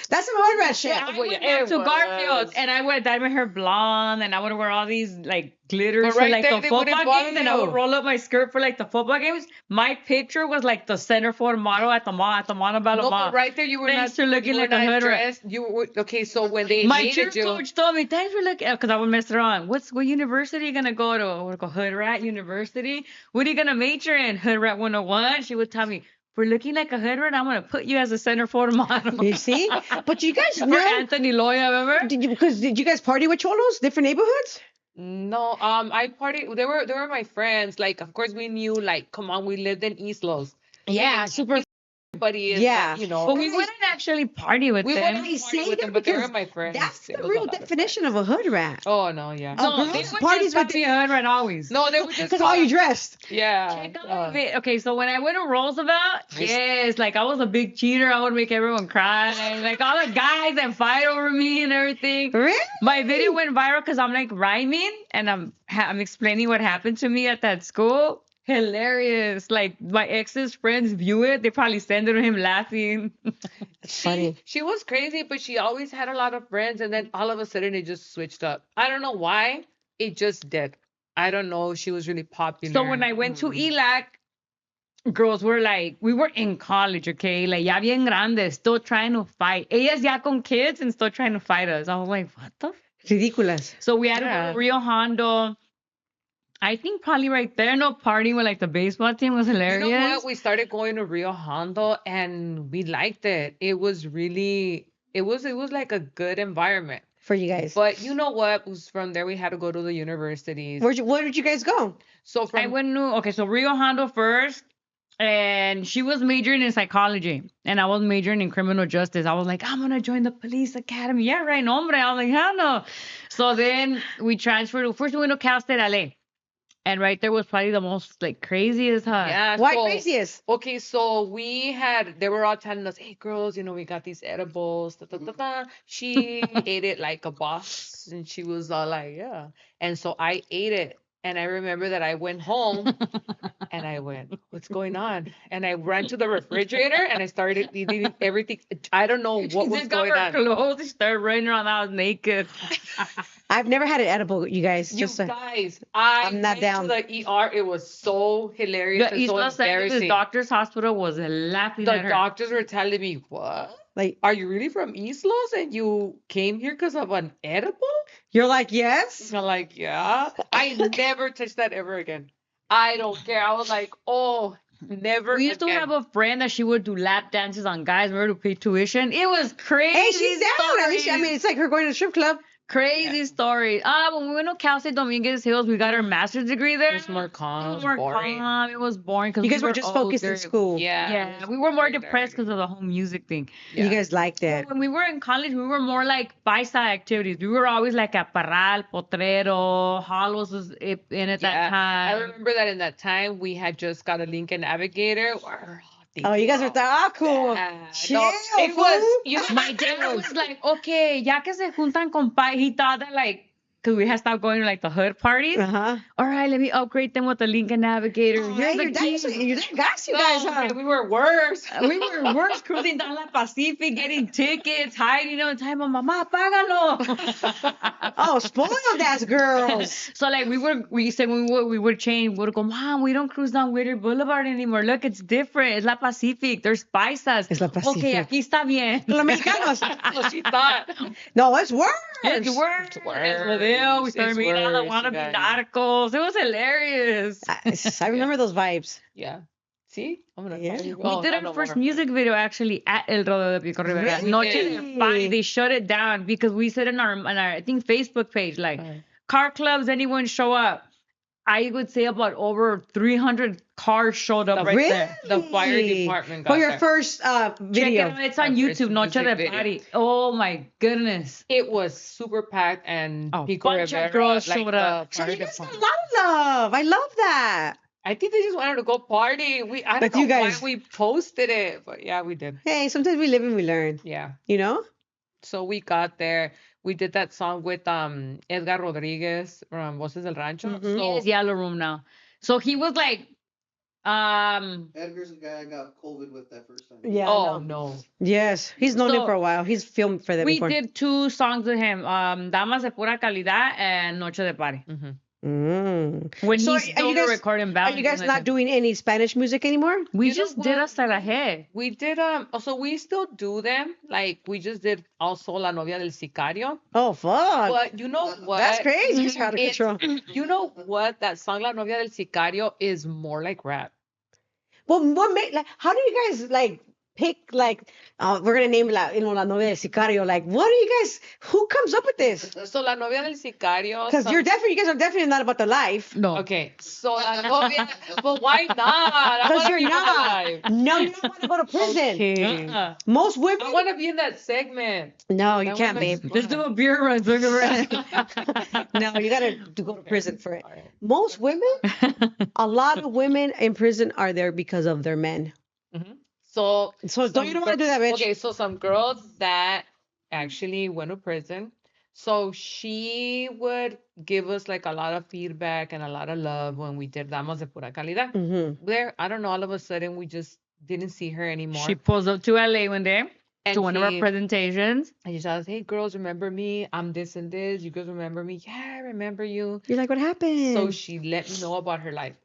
that's some hood rat shit. Yeah. I went Yeah, back it to was. Garfield and I would dye my hair blonde and I would wear all these like glitters But for right like there, the they football wouldn't bother games and I would you. roll up my skirt for like the football games. My picture was like the center forward model at the Montebello No, Mall. but right there you were Thanks not for looking you were like a not hood rat. dressed. You were okay. So when they My hated church you, coach told me, thanks for looking, because I would mess around. What university you gonna go to? I would go Hood Rat University. What are you gonna major in? Hood Rat 101. She would tell me, for looking like a hood rat, I'm gonna put you as a center forward model. You see? But you guys For know. Anthony Loya, remember? Did you guys party with cholos? Different neighborhoods? no, I partied. They were my friends. Like, of course, we knew. Like, come on, we lived in East Los. Yeah, super everybody is, Yeah. But we wouldn't actually party with we them. wouldn't I party say with that them, but they were because my friends. that's It the was a real lot of definition friends. of a hood rat. Oh no, yeah. A girl they that would parties just with not be a hood rat always. No, they were just because how you dressed. Yeah. Check out of it. Okay, so when I went to Roosevelt, yes, like I was a big cheater. I would make everyone cry. Like all the guys that fight over me and everything. Really? My video went viral because I'm like rhyming and I'm explaining what happened to me at that school. Hilarious. Like my ex's friends view it. They probably send it to him laughing. Funny. She was crazy, but she always had a lot of friends, and then all of a sudden it just switched up. I don't know why. It just did. I don't know. She was really popular. So when I went to ELAC, girls were like, we were in college, okay? Like, ya bien grandes, still trying to fight. Ellas ya con kids and still trying to fight us. I was like, what the? Ridiculous. So we had to Yeah. go to Rio Hondo. I think probably right there, no partying with like the baseball team was hilarious. You know what? We started going to Rio Hondo, and we liked it. It was really, it was like a good environment. For you guys. But you know what? Was from there we had to go to the universities. Where did you guys go? So I from went to, okay, so Rio Hondo first. And she was majoring in psychology, and I was majoring in criminal justice. I was like, I'm gonna join the police academy. Yeah, right, hombre. I was like, hell no. So then we transferred. First, we went to Cal State LA, and right there was probably the most like craziest hut. yeah, Why so, craziest? Okay, so they were all telling us, hey girls, we got these edibles. Da, da, da, da. She ate it like a boss, and she was all like, yeah. And so I ate it, and I remember that I went home. And I went, what's going on? And I ran to the refrigerator and I started eating everything. I don't know what was She got going her on. clothes. She started running around. I was naked. I've never had an edible, you guys. You Just guys, I I'm not went down. to the ER. It was so hilarious The and so Isla Santos embarrassing. doctor's hospital was laughing The at her. doctors were telling me, what? like Are you really from Islos and you came here because of an edible? you're like, yes. I'm like, yeah. I never touched that ever again. I don't care. I was like, oh, never We used to again. have a friend that she would do lap dances on guys. We were to pay tuition. It was crazy. Hey, she's down. stories. I mean, it's like her going to the strip club. Crazy story. When we went to Cal State Dominguez Hills, we got our master's degree there. It was more calm. It was more boring. calm. It was boring because You guys were just focused in older. school. Yeah. Yeah, we were more depressed because of the whole music thing. You guys liked it. When we were in college, we were more like paisa activities. We were always like at Parral, Potrero, Hollows was in at that I time. remember that in that time we had just got a Lincoln Navigator. Oh, you guys were cool. Yeah, Chill, no, it was, fool. My dad was like, okay, ya que se juntan con pai, he thought that like, because we had stopped going to like the hood parties. Uh-huh. All right, let me upgrade them with the Lincoln Navigator. Oh, Here's the your key. dad got you guys, huh? we were worse. We were worse cruising down La Pacific, getting tickets, hiding on time. Mamá, págalo. Oh, spoiled ass girls. So like we said we would change. We would go, Mom, we don't cruise down Whittier Boulevard anymore. Look, it's different. It's La Pacific. There's paisas. Es La Pacific. Okay, aquí está bien. Los mexicanos. So she thought. No, it's worse. It's worse. It's worse. We started It's meeting all the worse, wannabe guys. narcos. It was hilarious. I remember those vibes. Yeah. See? I'm gonna Yeah. tell you. We Oh, did I our know first more. music video actually at El Rodeo de Pico Rivera. Really? Noche de Paz. They shut it down because we said on our I think Facebook page like car clubs, anyone show up. I would say about over 300 cars showed up right Really? there. The fire department got For your there. first Check it video. out. It's on Our first YouTube. Noche music de video. Party. Oh my goodness. It was super packed and A Pico bunch of Rivera, girls like showed up. the So fire you guys got a department. lot of love. I love that. I think they just wanted to go party. I But don't know you guys- why we posted it, but yeah, we did. Hey, sometimes we live and we learn. Yeah. You know? So we got there. We did that song with Edgar Rodriguez from Voces del Rancho. Mhm. He So is Yellow Room now. So he was like, Edgar's the guy I got COVID with that first time. Yeah. oh I know. no. Yes. He's known him So- for a while. He's filmed for them we before. did 2 songs with him, Damas de Pura Calidad and Noche de Party. hmm Mm. When So he's are still you guys- recording Are ballads. you guys and not like- doing any Spanish music anymore? We You know just did what? Hasta la G. We did so we still do them. Like we just did also La Novia del Sicario. Oh, fuck. But you know what? That's crazy. It's out of It's- control. You know what? That song La Novia del Sicario is more like rap. Well, what made, like, how do you guys, like, pick like we're gonna name la la novia del sicario. Like, what are you guys? Who comes up with this? So la novia del sicario. Because you guys are definitely not about the life. No. Okay, so la novia, but why not? I Because want to you're be not. alive. No, you don't want to go to prison. Okay. Most I women. want to be in that segment. No, you That can't, would babe. be Let's fun. do a beer run. So No, you gotta go to prison for it. All right. Most women, a lot of women in prison are there because of their men. Mhm. So So don't you don't want to do that, bitch? Okay, so some girls that actually went to prison. So she would give us like a lot of feedback and a lot of love when we did Damas de Pura Calidad. Mm-hmm. There, I don't know, all of a sudden we just didn't see her anymore. She pulls up to LA one day And to one of our she- presentations. And she says, "Hey girls, remember me? I'm this and this. You guys remember me? Yeah, I remember you." You're like, what happened? So she let me know about her life.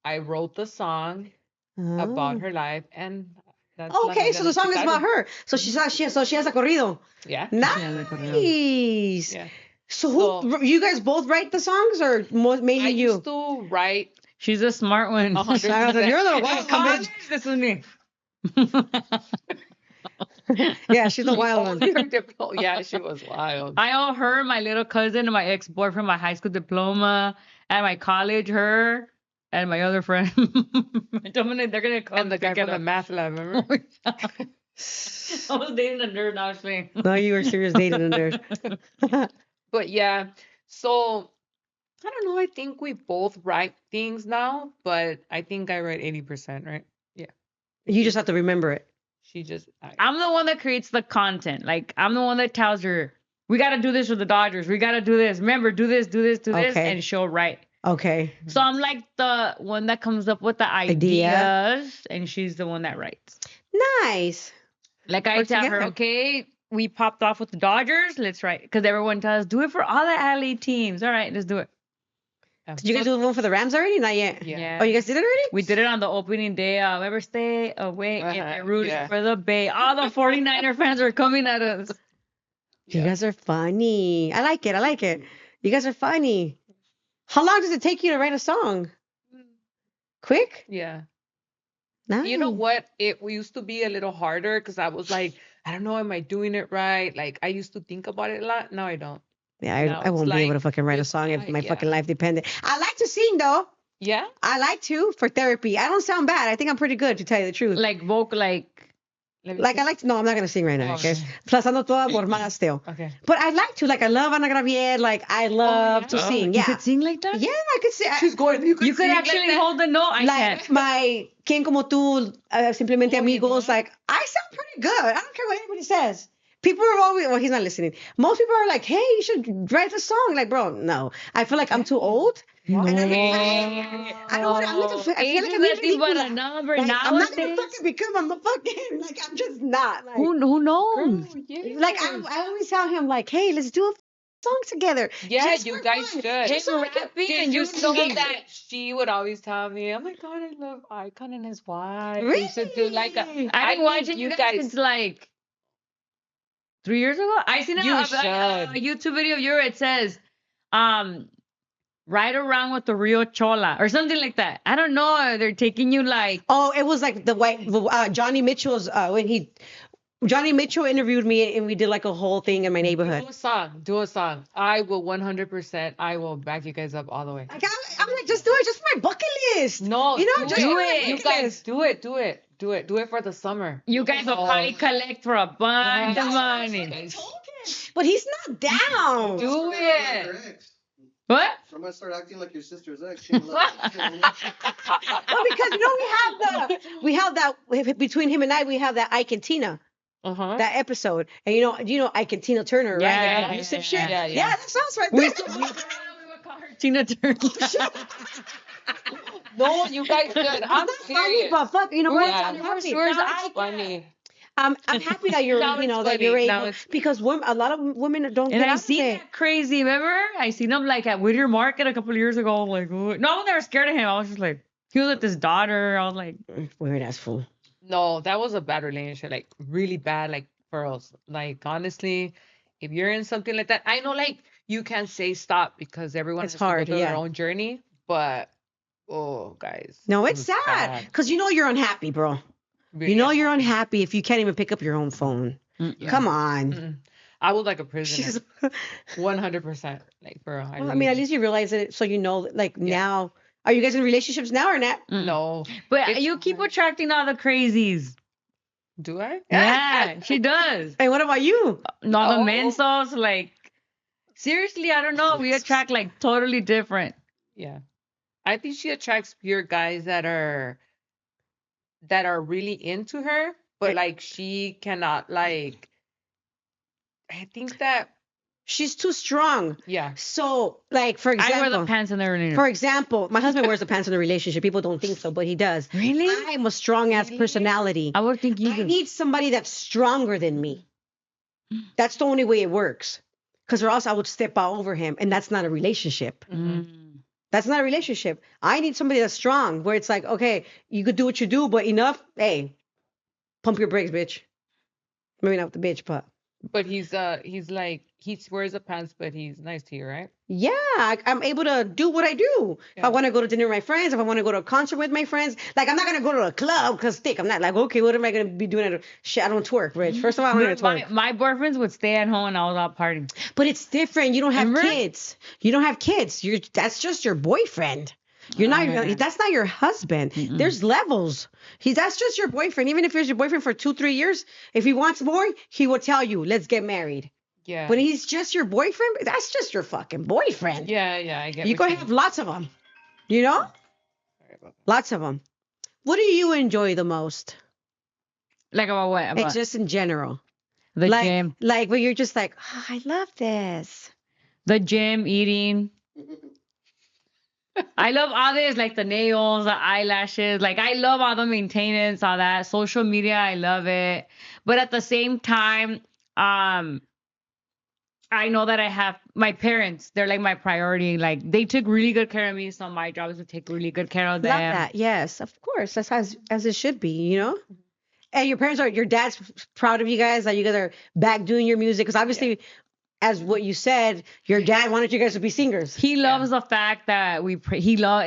I wrote the song about her life, and that's La Okay, Novia so del the song is Sicario. about her. So she has a corrido. Yeah. Nice. Yeah. So who you guys both write the songs or mainly I you? used to write She's a smart one. 100%. You're the wild one. This is me. Yeah, she's the wild one. Yeah, she was wild. I owe her, my little cousin, and my ex-boyfriend, my high school diploma, and my college, her, and my other friend. They're gonna come. And the guy pick it from the up. math lab, remember? I was dating a nerd, actually. No, you were serious dating a nerd. But yeah, so I don't know. I think we both write things now, but I think I write 80%, right? Yeah. You just have to remember it. She just, I'm the one that creates the content. Like, I'm the one that tells her, we got to do this with the Dodgers. We got to do this. Remember, do this, do this, do this. Okay. And she'll write. Okay. So I'm like the one that comes up with the ideas, and she's the one that writes. Nice. Like, I Work tell her, together. okay, we popped off with the Dodgers. Let's write. Because everyone tells us, do it for all the LA teams. All right, let's do it. Did you guys do one for the Rams already? Not yet. Yeah. Oh, you guys did it already? We did it on the opening day. Ever stay awake and I rooted Yeah. for the Bay. All the 49er fans are coming at us. You guys are funny. I like it. I like it. You guys are funny. How long does it take you to write a song? Quick? Yeah. Nice. You know what? It used to be a little harder because I was like, I don't know, am I doing it right? Like, I used to think about it a lot. Now I don't. Yeah, Now I won't it's be able like, to fucking write a it's song if like, my yeah. fucking life depended. I like to sing though. Yeah. I like to for therapy. I don't sound bad. I think I'm pretty good to tell you the truth. Like vocal, like Let me Like see. I like to. No, I'm not gonna sing right now. Oh, Okay. okay. Plus, ando toda formada still. Okay. But I like to. Like I love Ana Gravier. Like I love yeah? to Oh, sing. you Yeah. could sing like that. Yeah, I could sing. She's going. You You could sing actually like that? hold the note. I Like can't. my Quien Como Tú, Simplemente Oh, you Amigos. know? Like I sound pretty good. I don't care what anybody says. People are always, well, he's not listening. Most people are like, hey, you should write a song. Like, bro, no. I feel like I'm too old. No. And I don't want to, I'm like, I feel like I'm Age is nothing but a ridícula. number Like, I'm not gonna nowadays. fucking become a fucking, like, I'm just not. Like, Who knows? Girl, yeah. like I always tell him, like, hey, let's do a song together. Yeah, Just you for guys fun. should. Just so I can- rapping Did and you you know singing. that she would always tell me, "Oh my God, I love Icon and his wife. We should do like a." Really? I've been think watching you guys since like 3 years ago. I seen You a should. YouTube video of yours. It says, "Ride around with the Rio Chola" or something like that. I don't know. They're taking you like. Oh, it was like Johnny Mitchell's Johnny Mitchell interviewed me and we did like a whole thing in my neighborhood. Do a song. Do a song. I will 100%. I will back you guys up all the way. Like, I'm like, just do it, just for my bucket list. No, you know, do just it. for my You bucket guys, list. do it. Do it. Do it. Do it for the summer. You guys will probably collect for a bunch of money. But he's not down. Do it. Your ex. What? So I'm gonna start acting like your sister's ex. She ain't love you. Well, because you know we have that between him and I, we have that Ike and Tina. That episode, and you know Ike and Tina Turner, right? Yeah, That abusive shit. yeah. That sounds right. We there. call her Tina Turner. No, you guys should. I'm It's not funny, serious. but fuck, you know what? Yeah. I'm happy. Where's That's Ike? funny. I'm happy that you're, Now you know, it's that you're funny. Now able, it's- because a lot of women don't And get I out of seen it. that crazy. Remember? I seen him like at Whittier Market a couple of years ago. Like, what? No, I was never scared of him. I was just like, he was with his daughter. I was like, Weird ass fool. No, that was a bad relationship. Like really bad. Like for us. Like honestly, if you're in something like that, I know like you can't say stop because everyone It's has to go hard, through their yeah. own journey. But oh, guys, No, it it's was sad bad. because you know you're unhappy, bro. You know you're unhappy if you can't even pick up your own phone. Yeah. Come on. Mm-mm. I was like a prisoner. She's, 100%. Like, for real. well, I mean, at least you realize it, so you know, like now. Are you guys in relationships now or not? No. But It's you keep hard. attracting all the crazies. Do I? Yeah, she does. And what about you? Not the Oh. mensos, like seriously, I don't know. We attract like totally different. Yeah. I think she attracts pure guys that are really into her, but like she cannot like. I think that She's too strong. yeah. So, like, for I wear the example, pants in the relationship. for example, my husband wears the pants in the relationship. People don't think so, but he does. Really? I'm a strong ass personality. I would think you I do. need somebody that's stronger than me. That's the only way it works. Because or else I would step all over him, and that's not a relationship. Mm. That's not a relationship. I need somebody that's strong, where it's like, okay, you could do what you do, but enough. Hey, pump your brakes, bitch. Maybe not with the bitch, but But he's like he wears the pants, but he's nice to you, right? yeah, I'm able to do what I do. If I Yeah. want to go to dinner with my friends, if I want to go to a concert with my friends, like I'm not gonna go to a club because thick. I'm not like, okay, what am I gonna be doing? Shit, I don't twerk, Rich. First of all, I don't even twerk. My boyfriends would stay at home and I was out partying. But it's different. You don't have Remember? kids. You don't have kids. That's just your boyfriend. You're not. That's not your husband. There's levels. That's just your boyfriend. Even if he's your boyfriend for 2-3 years, if he wants more, he will tell you, "Let's get married." Yeah. When he's just your boyfriend, that's just your fucking boyfriend. Yeah, I get You what go have lots of them. You know, Sorry about that. lots of them. What do you enjoy the most? Like about what? About It's just in general. the like, gym. like where you're just like, oh, I love this. The gym, eating. I love all this, like the nails, the eyelashes. Like I love all the maintenance, all that. Social media, I love it. But at the same time, I know that I have my parents. They're like my priority. Like they took really good care of me, so my job is to take really good care of them. Love that. Yes, of course. That's as it should be. You know. And your dad's proud of you guys that you guys are back doing your music because obviously, as what you said, your dad wanted you guys to be singers. He loves the fact that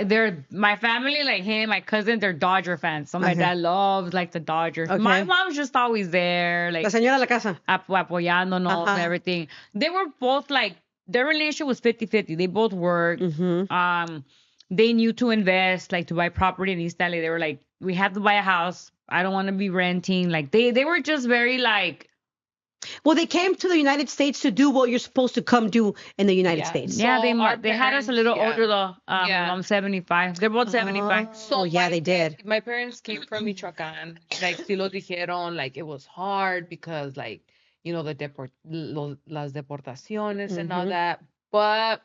they're my family, like him, my cousin, they're Dodger fans. So my dad loves like the Dodgers. Okay. My mom's just always there, like La señora de la casa. apoyándonos and everything. They were both like their relationship was 50-50. They both worked. They knew to invest, like to buy property in East LA. They were like, we have to buy a house. I don't want to be renting. Like they were just very like. Well, they came to the United States to do what you're supposed to come do in the United States. So Yeah, our they had us a little parents, older though. Yeah. I'm 75. They're both 75. Oh, yeah, they did. My parents came from Michoacán. Like, sí lo dijeron, like, it was hard because, like, you know, las deportaciones and all that. But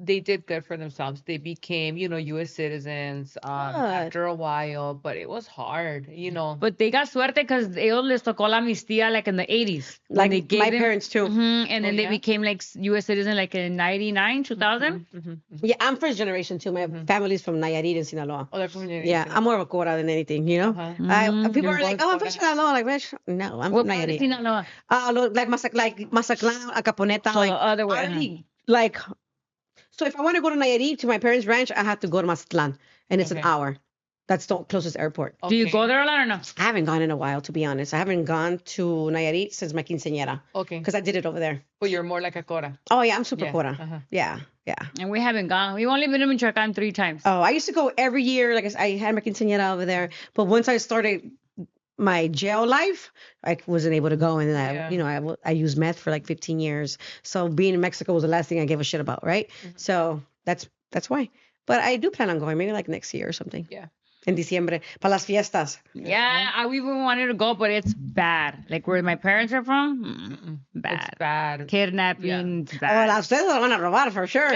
they did good for themselves. They became, you know, U.S. citizens after a while, but it was hard, you know. But they got suerte because ellos les tocó la amnistía like in the 80s. Like they gave my them- parents too. And then they became like U.S. citizen like in 99, 2000. Yeah, I'm first generation too. My family's from Nayarit and Sinaloa. Oh, they're from Yeah, I'm more of a Cora than anything, you know. People are like, "Oh, I'm from Sinaloa." Like, bitch, no, I'm What from part of Nayarit. Sinaloa? Like Masaclan, Acaponeta, So like the other way, already, like. So if I want to go to Nayarit to my parents' ranch, I have to go to Mazatlan, and it's an hour. That's the closest airport. Do you go there a lot or no? I haven't gone in a while, to be honest. I haven't gone to Nayarit since my quinceañera. Okay. Because I did it over there. But you're more like a Cora. Oh yeah, I'm super Yeah, Cora. Yeah. And we haven't gone. We've only been to Michoacán 3 times. Oh, I used to go every year. Like I had my quinceañera over there, but once I started my jail life, I wasn't able to go, and then I used meth for like 15 years. So being in Mexico was the last thing I gave a shit about, right? So that's why. But I do plan on going, maybe like next year or something. Yeah. En diciembre, para las fiestas. Yeah, we even wanted to go, but it's bad. Like where my parents are from, bad. It's bad. Kidnapping, it's Oh, bad. las ustedes lo van a robar for sure.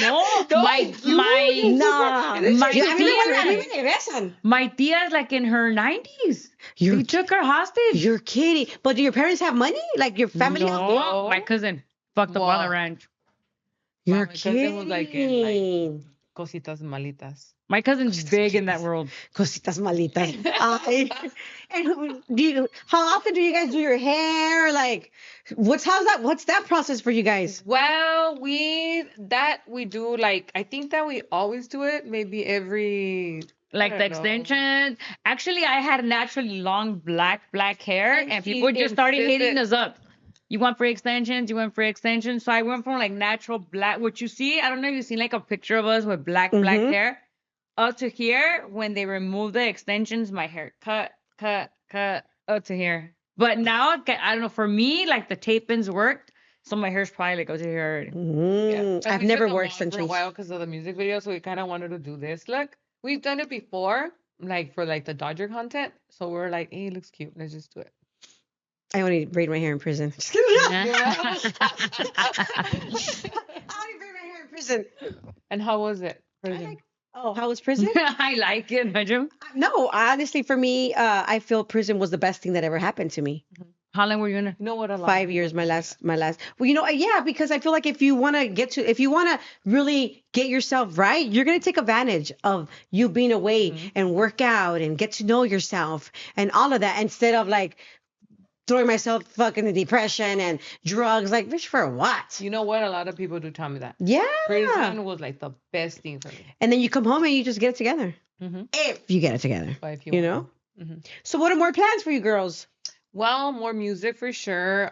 No, my No. my A mí me tia, regresan. my tia is like in her 90s. You're They took her hostage. You're kidding. But do your parents have money? Like your family? No, my cousin fucked up on the ranch. You're My cousin kidding. was like in, cositas malitas. My cousin's big in that world. Cositas malitas. How often do you guys do your hair? Like, what's that process for you guys? Well, we do like I think that we always do it maybe every Like I the don't know. extensions. Actually, I had naturally long black hair, And and she people just started hitting insisted. us up. You want free extensions? You want free extensions? So I went from like natural black. What you see, I don't know if you've seen like a picture of us with black Mm-hmm. hair, up to here. When they removed the extensions, my hair cut up to here. But now I don't know. For me, like the tape ins worked, so my hair's probably like up to here already. Yeah. And I've we never took wore them off for a extensions. while because of the music video, so we kind of wanted to do this look. We've done it before, like for like the Dodger content. So we're like, hey, it looks cute. Let's just do it. I only braid my hair in prison. Just kidding. Yeah. I only braid my hair in prison. And how was it? I Prison? like. Oh, how was prison? I like it, Najim. No, honestly, for me, I feel prison was the best thing that ever happened to me. How long were you in it? You know what? A lot of 5 people years, do that. my last. Well, yeah, because I feel like if you want to really get yourself right, you're gonna take advantage of you being away and work out and get to know yourself and all of that instead of like throwing myself fucking in depression and drugs. Like, bitch, for what? You know what? A lot of people do tell me that. Yeah. Prison was like the best thing for me. And then you come home and you just get it together. Mm-hmm. If you get it together, But if you want know. to. Mhm. So, what are more plans for you girls? Well, more music for sure.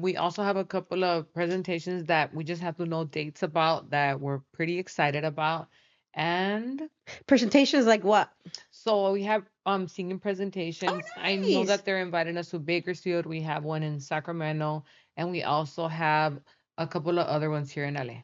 We also have a couple of presentations that we just have to know dates about that we're pretty excited about. And Presentations like what? so we have singing presentations. I know Nice. that they're inviting us to Bakersfield. We have one in Sacramento, and we also have a couple of other ones here in LA.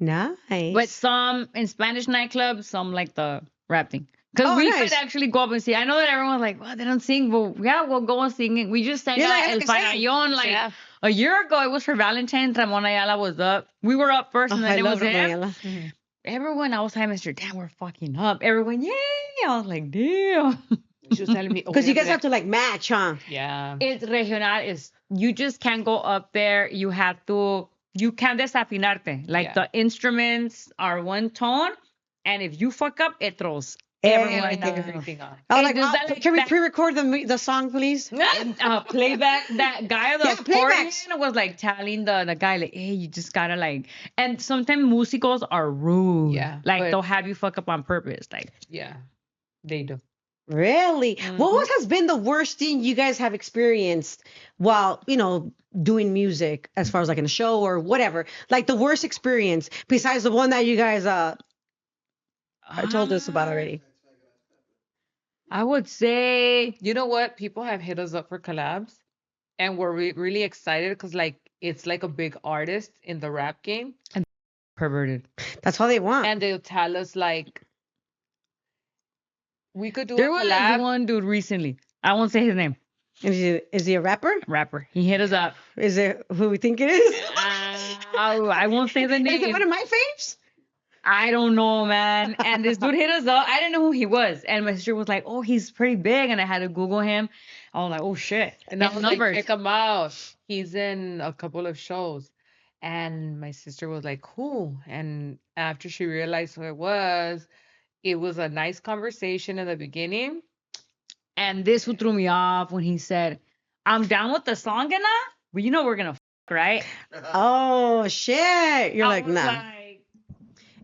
Nice. But some in Spanish nightclubs, some like the rap thing. Because Oh, we nice. could actually go up and see. I know that everyone's like, well, they don't sing. But yeah, we'll go and sing it. We just sang Yeah, out El like I said. Farallón like Yeah. a year ago. It was for Valentine's. Ramon Ayala was up. We were up first, Oh, and I then it love was him. Ramayala. Mhm. Everyone, I was telling Mr. Damn, we're fucking up. Everyone, yay! I was like, damn. She was telling me, oh, Because we you guys to- have to like match, huh? Yeah. It's regional. Is you just can't go up there. You have to. You can't desafinarte. Like Yeah. the instruments are one tone, and if you fuck up, it throws Everyone everyone does. down. Everything on. Oh, Hey, like, does that, like, can we that- pre-record the song, please? Playback. That guy, the Yeah, accordion playbacks. was like telling the guy like, hey, you just gotta like. And sometimes musicals are rude. Yeah, like but- they'll have you fuck up on purpose. Like Yeah. They do. Really? What has been the worst thing you guys have experienced while, doing music as far as like in a show or whatever? Like the worst experience besides the one that you guys told us about already. I would say You know what? People have hit us up for collabs, and we're really excited because like it's like a big artist in the rap game, perverted. That's all they want. and they'll tell us like we could do There a was collab. one dude recently. I won't say his name. Is he a rapper? Rapper. He hit us up. Is it who we think it is? I won't say the Is it name. one of my faves? I don't know, man. And this dude hit us up. I didn't know who he was. And my sister was like, oh, he's pretty big. And I had to Google him. I was like, oh, shit. And I His was like, numbers. check him out. He's in a couple of shows. And my sister was like, who? And after she realized who it was a nice conversation in the beginning. And this who threw me off when he said, I'm down with the song and all, but we're going to right? Oh shit! You're I like, was nah. like,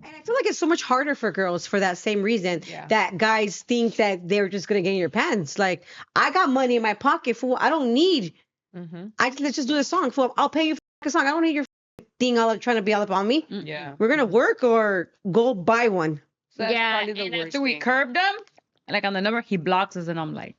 And I feel like it's so much harder for girls for that same reason Yeah. that guys think that they're just gonna get in your pants. Like, I got money in my pocket, fool. I don't need. Mm-hmm. Let's just do the song, fool. I'll pay you for the song. I don't need your thing all up trying to be all up on me. Yeah. We're gonna work or go buy one. So that's yeah. probably the And worst after we thing. curbed him, like on the number, he blocks us. And I'm like,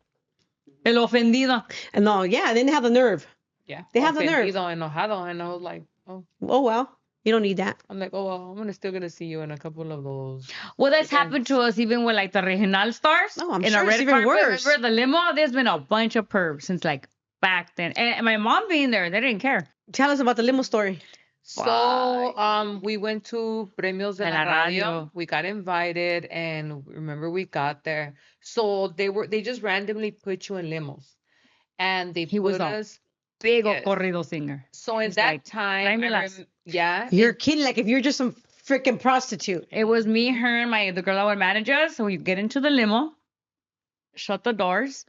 el ofendido. And no, yeah, they didn't have the nerve. Yeah. They have the nerve. Ofendido, enojado, and I was like, oh. Oh well, you don't need that. I'm like, oh well, still gonna see you in a couple of those. Well, that's happened to us even with like the regional stars. Oh, I'm in sure a it's red even carpet. worse. Remember the limo? There's been a bunch of pervs since like back then. And my mom being there, they didn't care. Tell us about the limo story. So we went to Premios de De la la Radio. Radio. We got invited, and remember we got there. So they just randomly put you in limos, and they He put was a us. Big Yes. corrido singer. So in He's that like, time, "Tráemelas." yeah, You're kidding. Like if you're just some freaking prostitute. It was me, her, and the girl that would manage us. So we get into the limo, shut the doors.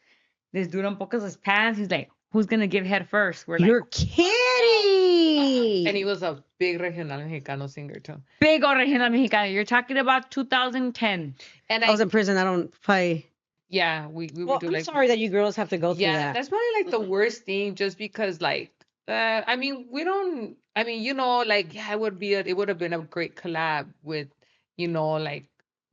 This dude unbuckles his pants. He's like, who's going to give head first? We're like, You're kidding. and he was a big regional mexicano singer too. Big original mexicano. You're talking about 2010. And I was in prison. I don't probably. yeah, we would Well, do I'm like sorry that you girls have to go through yeah, that. that's probably like the worst thing just because like I mean we don't I mean like yeah it would have been a great collab with like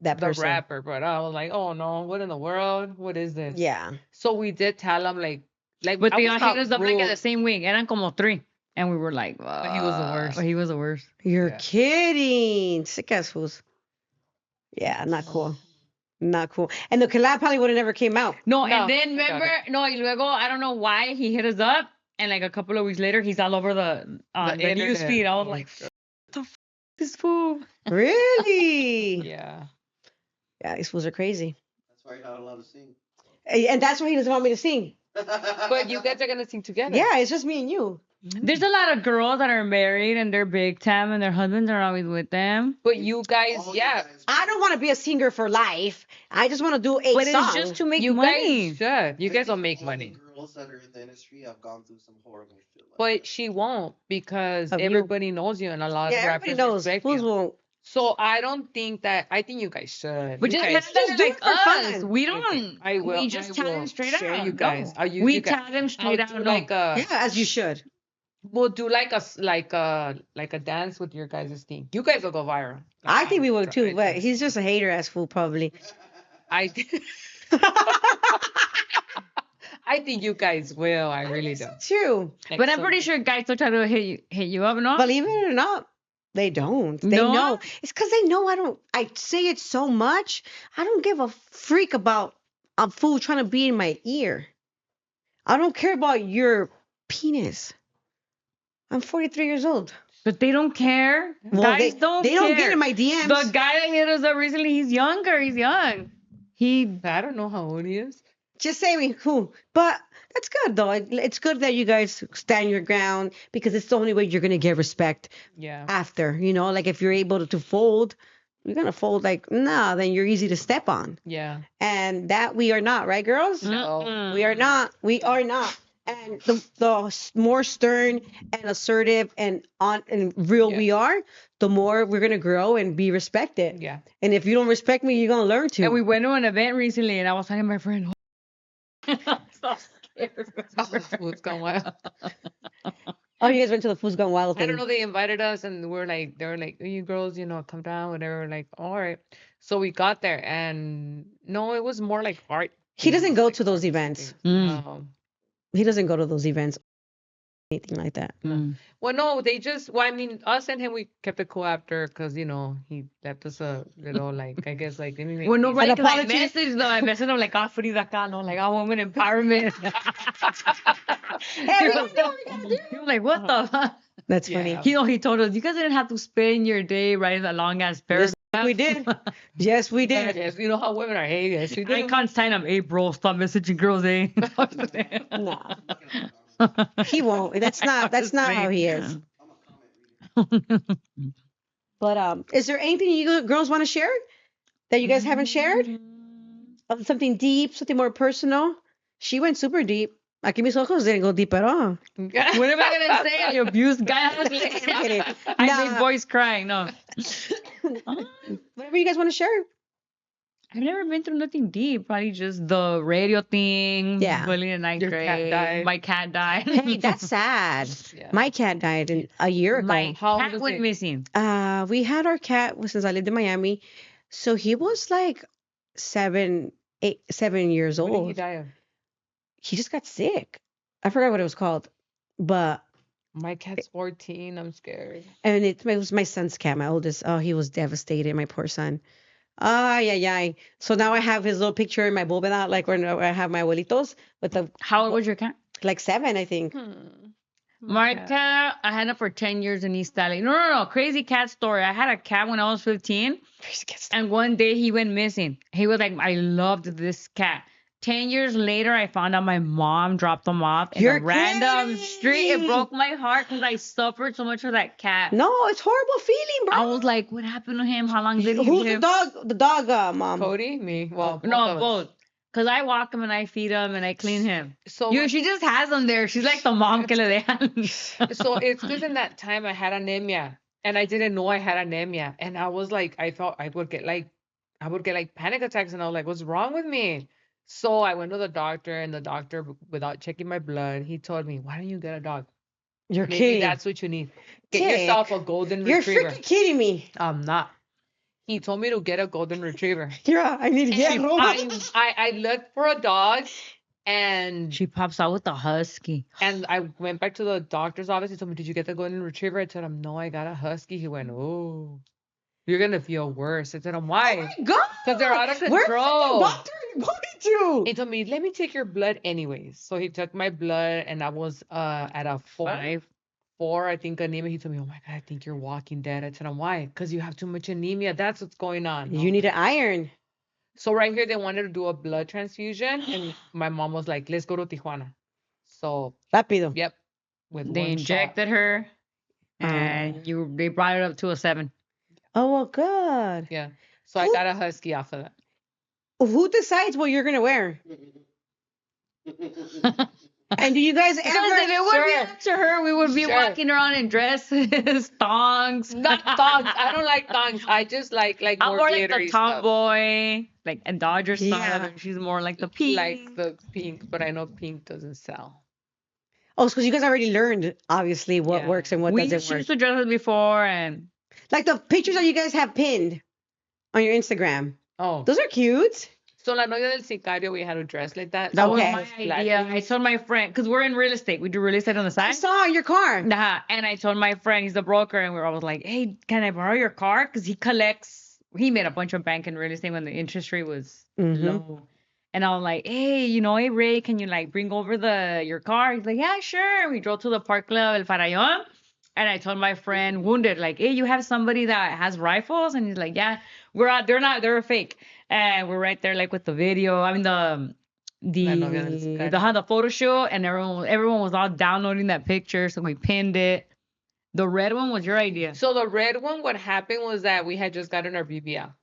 That the person. rapper, but I was like, oh no, what in the world? What is this? Yeah. So we did tell him But I they was all not hit us up like at rude, the same week. Eran como 3. And we were like, but he was the worst. He was the worst. You're Yeah. kidding. Sick ass fools. Yeah, not cool. Not cool. And the collab probably would have never came out. No, No, and then I doubt remember, no, y luego, I don't know why he hit us up. And like a couple of weeks later, he's all over the news internet. feed. I was Oh my like, what the f this fool? Really? Yeah. Yeah, these fools are crazy. That's why you're not allowed to sing. And that's why he doesn't want me to sing. But you guys are gonna sing together. Yeah, it's just me and you. There's a lot of girls that are married and they're big time and their husbands are always with them. But you guys, All you yeah. guys- I don't want to be a singer for life. I just want to do 8 But songs. it's just to make You money. guys should. You I guys will think make all money. the girls that are in the industry have gone through some horrible shit. But she won't because Of you. everybody knows you and a lot Yeah, of everybody rappers knows. respect Fools you. won't. So I think you guys should. But You just guys- let them do like it for fun. us. We don't. I will. We just I tell will them straight share out. you guys. No. I'll use We you guys. tell them straight I'll out. do No. like a Yeah, as you should. we'll do like a dance with your guys' thing. You guys will go viral. I think we would too, I but think- he's just a hater ass fool, probably. I I think you guys will. I really do. True. But I'm pretty sure guys still try to hit you up, no? Believe it or not, they don't. They No? know. It's because they know I say it so much. I don't give a freak about a fool trying to be in my ear. I don't care about your penis. I'm 43 years old. But they don't care. Well, Guys they don't they care. don't get in my DMs. The guy that hit us up recently, he's younger. He's young. I don't know how old he is. Just say me who. But that's good though. It's good that you guys stand your ground because it's the only way you're gonna get respect Yeah. after. Like if you're able to fold, you're gonna fold like nah, then you're easy to step on. Yeah. And that we are not, right, girls? Mm-mm. We are not. We are not. And the more stern and assertive and real Yeah. we are, the more we're gonna grow and be respected. Yeah. And if you don't respect me, you're gonna learn to. And we went to an event recently, and I was talking to my friend. I'm so scared. What's going on? Oh, you guys went to the Food's Gone Wild I thing. don't know. They invited us, and they were like, "You girls, come down." Whatever. Like, all right. So we got there, and no, it was more like art. He doesn't go like to those artsy events. things. Mm. He doesn't go to those events, anything like that. Mm. Well, no, they just. Well, I mean, us and him, we kept it cool after, cause he left us a little like I guess like. Well, nobody An could like apology? message though. I messaged him like, "Ah, Frida acá, no, like, women empowerment." Hey, we don't know what we gotta do. He was like, "What the?" fuck?" That's Yeah. funny. He told us, "You guys didn't have to spend your day writing a long ass paragraph." We did. Yes, we did. Yes, you know how women are. Hey, yes, you I do. can't sign him. Hey, bro, stop messaging girls, eh? Nah, he won't. That's not how he is. I'm a comment reader. But is there anything you girls want to share that you guys haven't shared? Something deep, something more personal. She went super deep. Aquí mis ojos didn't go deep at all. What am I gonna say? I abused guys. I'm kidding. I Nah. made boys crying. No, Whatever you guys want to share. I've never been through nothing deep. Probably just the radio thing. Yeah. Bullying in ninth Your cat grade. died. My cat died. Hey, that's sad. Yeah. My cat died a year ago. My How old cat was went it? missing. We had our cat since I lived in Miami, so he was like 7 years What did he old. die of? He just got sick. I forgot what it was called, but My cat's 14. I'm scared. and it was my son's cat, my oldest. Oh, he was devastated, my poor son. Yeah. So now I have his little picture in my bóveda, like when I have my abuelitos with the How old was your cat? like 7, I think. My cat, I had it for 10 years in East LA. No. Crazy cat story. I had a cat when I was 15, and one day he went missing. He was like, I loved this cat. 10 years later, I found out my mom dropped him off in You're a random street. It kidding. broke my heart because I suffered so much for that cat. No, it's horrible feeling, bro. I was like, what happened to him? How long did he Who's the live? dog? The dog, mom. Cody, me. Well, No, both of us. both. Cause I walk him and I feed him and I clean him. So She just has him there. She's like the mom que le dejan. so it's because in that time I had anemia and I didn't know I had anemia. And I was like, I thought I would get like panic attacks and I was like, what's wrong with me? So I went to the doctor and the doctor, without checking my blood, he told me, why don't you get a dog? You're Maybe kidding. that's what you need. Get Dick. yourself a golden You're retriever. freaking kidding me. I'm not. He told me to get a golden retriever. Yeah, I need to get I looked for a dog and She pops out with the husky. I went back to the doctor's office. He told me, did you get the golden retriever? I told him, no, I got a husky. He went, oh, you're going to feel worse. I said, why? God. Because they're out of Where's control. the doctor you going to? He told me, let me take your blood anyways. So he took my blood and I was at a 4, I think, anemia. He told me, oh my God, I think you're walking dead. I told him, why? Because you have too much anemia. That's what's going on. You need an iron. So right here, they wanted to do a blood transfusion. And my mom was like, let's go to Tijuana. So, Rápido. yep. With They one injected her, and they brought it up to a 7. Oh, well, good. shot. Yeah. So I got a husky off of that. Who decides what you're going to wear? And do you guys Because ever... if it would be Sure. up to her, we would be Sure. walking around in dresses, thongs. Not thongs. I don't like thongs. I just like I'm more more like glittery the stuff. tomboy, like a Dodger style. Yeah. And she's more like the pink. Like the pink, but I know pink doesn't sell. Oh, it's because you guys already learned, obviously, what Yeah. works and what we doesn't work. used to dress before, and Like the pictures that you guys have pinned on your Instagram. Oh. Those are cute. So la novia del sicario, we had to dress like that. that was Okay. my Black idea. I things. told my friend, because we're in real estate, we do real estate on the I side. saw your car. And I told my friend, he's the broker, and we were always like, hey, can I borrow your car? Because he made a bunch of bank in real estate when the interest rate was Mhm. low. And I was like, hey, hey, Ray, can you like bring over your car? He's like, yeah, sure. And we drove to the Park Club El Farallón. And I told my friend, Wounded, like, hey, you have somebody that has rifles? And he's like, yeah, they're fake. And we're right there, like, with the video. I mean, La novia del sicario. the photo shoot, and everyone was all downloading that picture. So we pinned it. The red one was your idea. So the red one, what happened was that we had just gotten our BBL.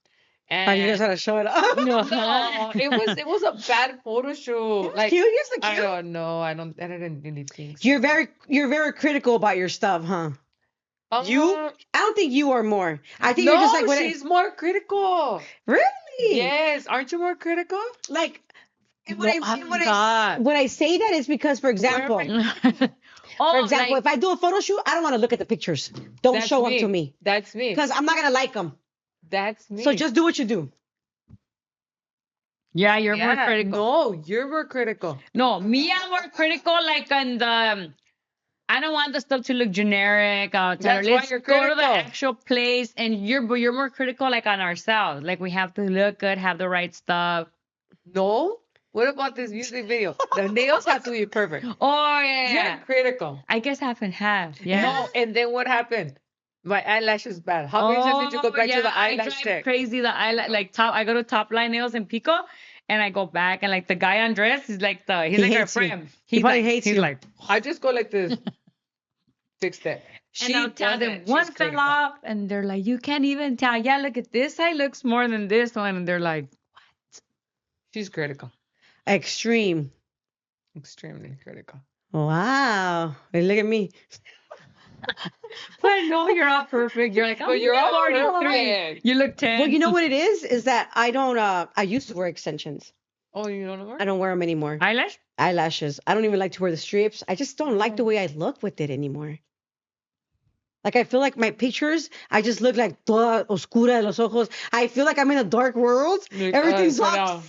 Oh, you guys And had to show it up. No. no, it was a bad photo shoot. Like, cute. You're so I cute. don't know. I didn't really think. You're very critical about your stuff, huh? You? I don't think you are more. I think no, you're just like when she's more critical. really? Yes, aren't you more critical? Like I'm not. when I say that is because, for example, Oh, if I do a photo shoot, I don't want to look at the pictures. Don't That's show them to me That's me. because I'm not gonna like them. That's me. So just do what you do. yeah, you're more Yeah, critical. No, you're more critical. No, me, I'm more critical. Like on the, I don't want the stuff to look generic. That's why Let's you're go to the critical. actual place, and you're more critical, like on ourselves. Like we have to look good, have the right stuff. No. What about this music video? The nails have to be perfect. Oh yeah, You're critical. I guess half and half. Yeah. No, and then what happened? My eyelash is bad. How many times did you go back to the I eyelash drive check? crazy. The eyelash, like top. I go to Top Line Nails in Pico, and I go back, and like the guy Andres, he's like our hates you. friend. He probably like, hates he's you. like, I just go like this. Fix that. and I'll tell them doesn't. one She's fell critical. off, and they're like, you can't even tell. Yeah, look at this side looks more than this one, and they're like, She's critical. Extreme. Extremely critical. Wow. Hey, look at me. but I know you're all perfect. You're like, But you're all 43. perfect. You look 10. Well, you know what it is? Is that I don't. I used to wear extensions. Oh, you don't know? I don't wear them anymore. eyelash? Eyelashes. I don't even like to wear the strips. I just don't like the way I look with it anymore. Like I feel like my pictures, I just look like toda oscura de los ojos. I feel like I'm in a dark world. Everything's I all, know.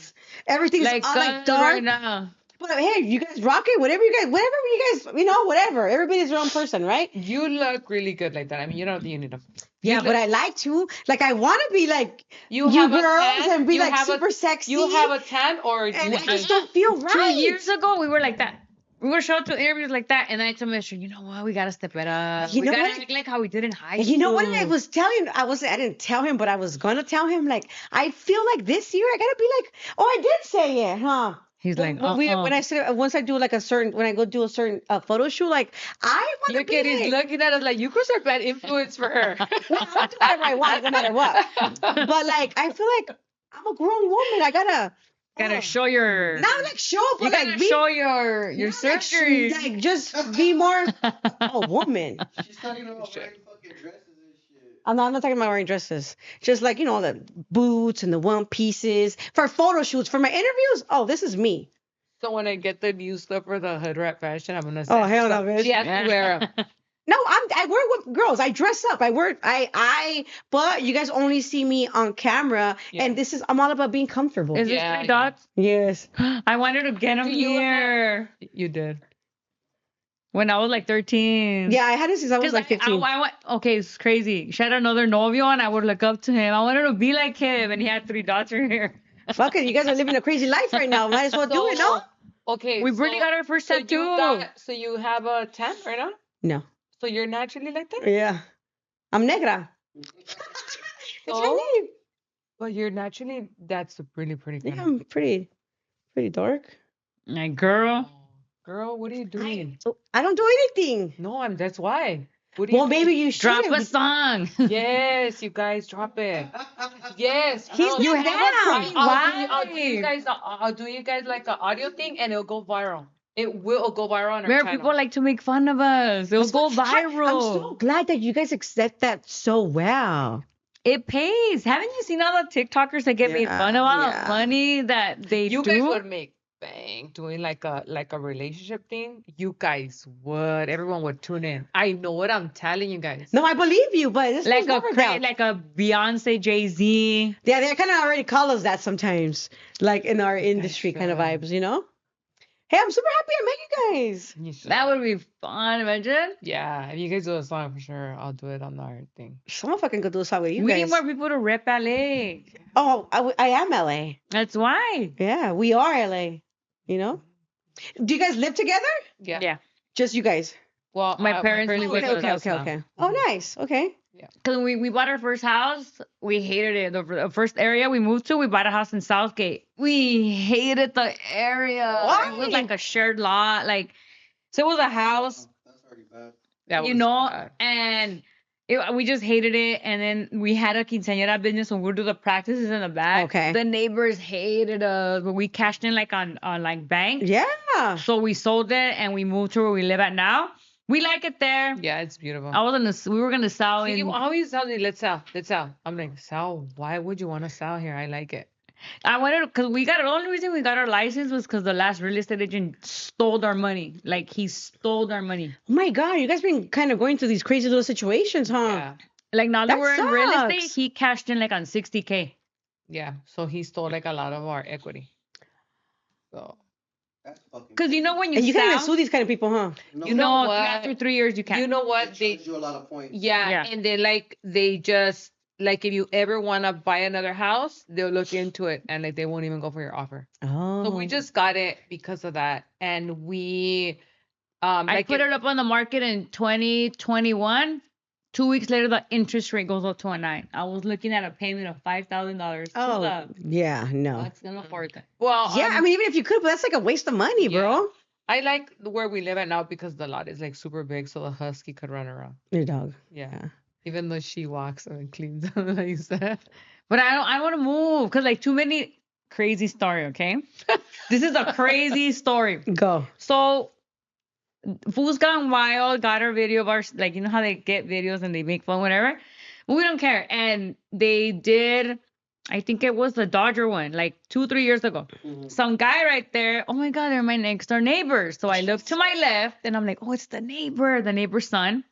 everything's all like dark. right now. But hey, you guys rock it. Whatever you guys, whatever. Everybody's their own person, right? You look really good like that. I mean, you don't need them. Yeah, but I like to. Like I want to be like You you have a girls tan, and be you like have a- super sexy. You have a tan or and you I just don't feel right. 2 years ago, we were like that. We were showing to interviews like that, and I told Mister, you know what? We gotta step it up. You We know gotta what? act like how we did in high And school. you know what I was telling? I didn't tell him, but I was gonna tell him. Like I feel like this year I gotta be like, oh, I did say it, huh? He's like, When I say once I do like when I go do a certain photo shoot, like I want to Look be at he's like, looking at us like you guys are bad influence for her. well, I'll do whatever I want, no matter what. But like I feel like I'm a grown woman. I gotta Gotta Oh. show your. Not like show, You but gotta like be show your not like, surgery. like just be more a woman. She's talking about wearing fucking dresses and shit. I'm not talking about wearing dresses. Just like, the boots and the one pieces. For photo shoots, for my interviews, oh, this is me. So when I get the new stuff for the hood rat fashion, I'm gonna. Oh, send hell you no, some. bitch. She has to wear 'em. No, I work with girls. I dress up. But you guys only see me on camera, Yeah. and I'm all about being comfortable. Is this Yeah, 3 yeah. dots? Yes. I wanted to get them Do you here You did. when I was like 13. Yeah, I had it since I was 'Cause like 15. okay, it's crazy. She had another novio and I would look up to him. I wanted to be like him and he had 3 dots right here. Fuck it, you guys are living a crazy life right now. Might as well do it, no? Okay. We really got our first so tattoo. So you have a tan right now? No. So you're naturally like that? Yeah. I'm negra. That's my So, name. but you're naturally. That's a really pretty Yeah, color. I'm pretty dark. My girl. Girl, what are you doing? I don't do anything. No, that's why. What do you Well, maybe you Drop should. a song. Yes, you guys drop it. Yes. He's girl, not You have down. a pretty I'll do you wife. guys. I'll do you guys like an audio thing, and it'll go viral. It will go viral on our Where channel. people like to make fun of us. It'll go I'm so viral. glad that you guys accept that so well. It pays. Haven't you seen all the TikTokers that get made Yeah, fun of all yeah. the money that they You do? guys would make bang doing like a relationship thing. You guys would. Everyone would tune in. I know what I'm telling you guys. No, I believe you, but this like was a never down. like a Beyonce, Jay-Z. Yeah, they kind of already call us that sometimes, like in our industry kind of should. vibes. Hey, I'm super happy I met you guys. You should. That would be fun, imagine. Yeah, if you guys do a song for sure, I'll do it on our thing. Someone fucking could do a song with you We guys. need more people to rep LA. Oh, I am LA. That's why. Yeah, we are LA. Do you guys live together? Yeah. Yeah. Just you guys? Well, My parents live with live us Okay. Oh, nice. Okay. Because we bought our first house, we hated it. The first area we moved to, we bought a house in Southgate. We hated the area. Why? It was like a shared lot. So it was a house, That's already bad. That you was know, bad. and we just hated it. And then we had a quinceañera business, so we'll do the practices in the back. Okay. The neighbors hated us, but we cashed in on like bank. Yeah. So we sold it and we moved to where we live at now. We like it there. Yeah, it's beautiful. We were gonna sell See, in. you always tell me, let's sell. I'm like, sell? Why would you want to sell here? I like it. I wanted because the only reason we got our license was because the last real estate agent stole our money. Like he stole our money. Oh my God, you guys been kind of going through these crazy little situations, huh? Yeah. Like now that That we're in real estate, sucks. he cashed in on 60K. Yeah. So he stole like a lot of our equity. So That's fucking. Because you know when you And you can't even sell, sue these kind of people, huh? No, you know no, what? after 3 years you can't. you know they what? charge you a lot of points. Yeah, and then they just if you ever want to buy another house, they'll look into it and they won't even go for your offer. Oh. So we just got it because of that, and we I put it up on the market in 2021. 2 weeks later, the interest rate goes up to a 9. I was looking at a payment of $5,000. Oh, yeah, no. That's gonna afford that. Well, Yeah, I mean, even if you could, but that's like a waste of money, bro. I like where we live at now because the lot is like super big, so the husky could run around. Your dog. Yeah. Even though she walks and cleans, like you said. But I want to move because too many crazy story. Okay, this is a crazy story. Go. So, Fools Gone Wild got our video of our you know how they get videos and they make fun, whatever. We don't care, and they did. I think it was the Dodger one, 2-3 years ago. Mhm. Some guy right there. Oh my God, they're my next door neighbors. So I look to my left and I'm like, oh, it's the neighbor's son.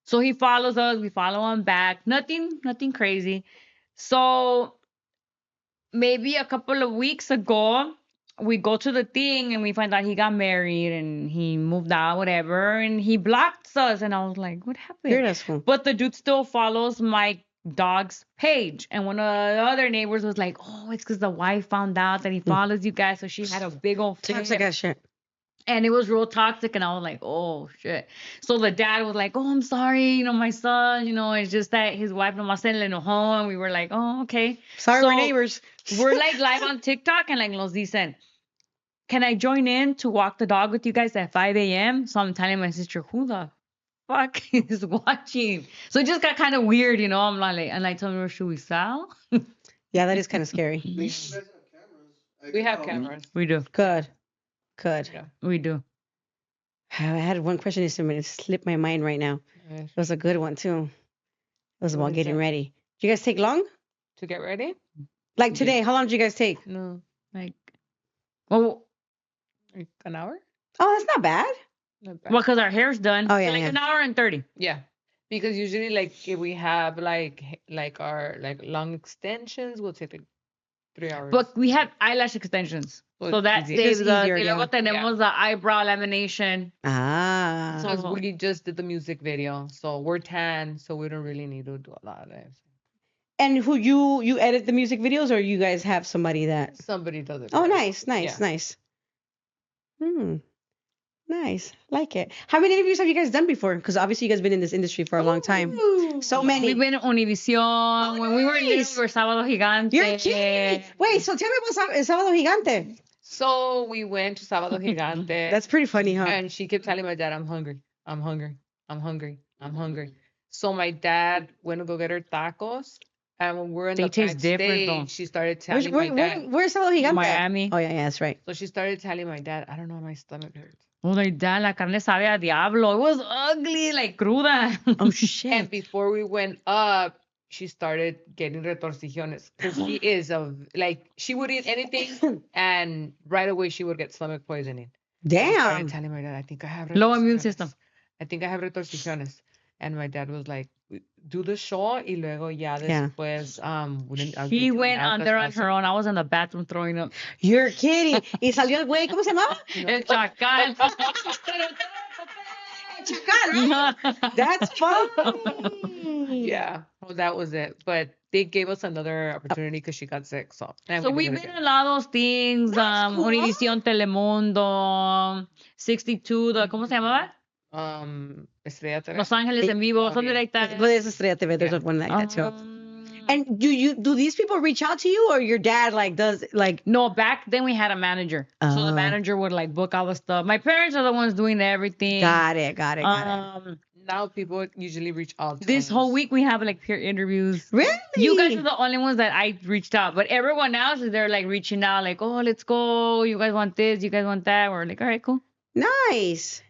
So he follows us. We follow him back. Nothing crazy. So maybe a couple of weeks ago, we go to the thing and we find out he got married and he moved out, whatever, and he blocked us. And I was like, what happened? You're an asshole. But the dude still follows my dog's page. And one of the other neighbors was like, oh, it's because the wife found out that he follows you guys. So she had a big old fit. Toxic ass shit. And it was real toxic. And I was like, oh, shit. So the dad was like, oh, I'm sorry. My son, it's just that his wife nomás se le enojó. And we were like, oh, okay. Sorry, So, we're neighbors. We're live on TikTok and nos dicen, can I join in to walk the dog with you guys at 5 a.m.? So I'm telling my sister, who the fuck is watching? So it just got kind of weird, I'm like, and I told her, should we sell? Yeah, that is kind of scary. Make sure you guys have cameras We have cameras. We do. Good. Yeah. We do. I had one question this minute. It slipped my mind right now. Yes. It was a good one too. It was What about is getting that? ready. Do you guys take long? To get ready? Like today, how long did you guys take? No. Like, well, Like an hour? Oh, that's not bad. Not bad. well, because our hair's done. Oh, So yeah, like yeah. an hour and 30. Yeah. Because usually like if we have like our like long extensions, we'll take like 3 hours. But we have eyelash extensions. So So it's that easier. saves Just us. easier, Y luego yeah. tenemos the eyebrow lamination. Ah. Because we just did the music video, so we're tan, so we don't really need to do a lot of it. And who you edit the music videos, or you guys have somebody that? Somebody does it. Oh, for us. nice, nice, Yeah. nice. Nice, like it. How many interviews have you guys done before? Because obviously you guys been in this industry for a long time. So many. We've been in Univision. When we were little, nice. we were Sábado Gigante. You're kidding me. Wait, so tell me about Sábado Gigante. So we went to Sábado Gigante. That's pretty funny, huh? And she kept telling my dad, I'm hungry. I'm hungry. I'm hungry. I'm hungry. So my dad went to go get her tacos. And when we're in They the taste different, though. backstage, she started Where's, telling my dad. where's Sábado Gigante? Miami. Oh, yeah, that's right. So she started telling my dad, I don't know, my stomach hurts. Oh, my dad, la carne sabe a diablo. It was ugly, like cruda. Oh, shit. And before we went up, she started getting retorcijones. Because she is like, she would eat anything and right away she would get stomach poisoning. I Damn. started telling my dad, I think I have Low immune retorcijones. system. I think I have retorcijones. And my dad was like, do the show y luego ya Yeah. después, I'll She get you went an on there on Alka-Seltzer. her own. I was in the bathroom throwing up. You're kidding. Y salió el güey, ¿cómo se llamaba? El chacal. Chacal, right? That's funny. Yeah, well, that was it. But they gave us another opportunity because she got sick. So, and So we we've did it been again. in a lot of those things. That's cool. Univision, Telemundo, 62, ¿cómo se llamaba? Estrella TV. Los Ángeles en Vivo, Oh, something yeah. like that. But it's Estrella TV. There's Yeah. one like that too. Um, And do these people reach out to you, or your dad like does like? No, back then we had a manager. So Oh. the manager would like book all the stuff. My parents are the ones doing everything. Got it. Got it. Now people usually reach out to This us. whole week we have like peer interviews. Really? You guys are the only ones that I reached out, but everyone else they're like reaching out, like, oh, let's go. You guys want this? You guys want that? We're like, all right, cool. Nice.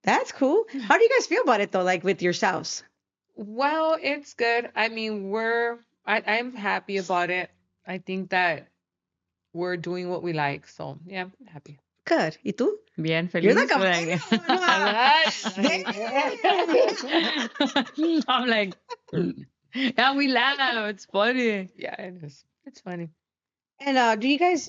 That's cool. How do you guys feel about it though? Like with yourselves? Well, it's good. I mean, I'm happy about it. I think that we're doing what we like. So, yeah, I'm happy. Good. ¿Y tú? Bien feliz. You're like a Like- I'm like, yeah, we laugh. It's funny. Yeah, it is. It's funny. And do you guys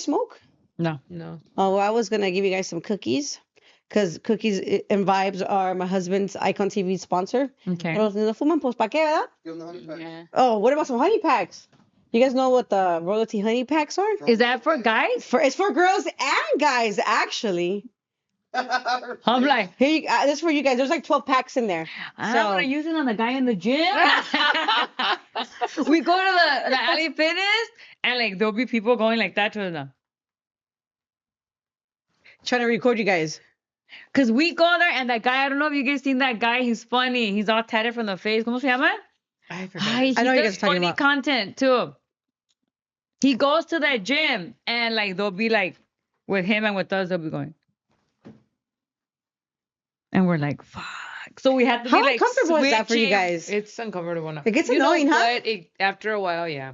smoke? No. No. Oh, well, I was gonna give you guys some cookies, because Cookies and Vibes are my husband's Icon TV sponsor. Okay. Pero si no fuman, pues ¿pa' qué, verdad? Give them the honey pack. Yeah. Oh, what about some honey packs? You guys know what the royalty honey packs are? Is that for guys? It's for girls and guys, actually. I'm like, Here you, this is for you guys. There's like 12 packs in there. I So- want to use it on the guy in the gym. We go to the alley fitness and like there'll be people going like that to them. Trying to record you guys. Cause we go there and that guy, I don't know if you guys seen that guy. He's funny. He's all tatted from the face. ¿Cómo se llama? I forgot. Ay, he I know you does guys are talking funny about. content too. He goes to that gym and like they'll be like with him and with us, they'll be going. And we're like, fuck. So we have to How be like uncomfortable is that for you switching. guys? It's uncomfortable enough. It gets You know annoying, huh? what? After a while, yeah.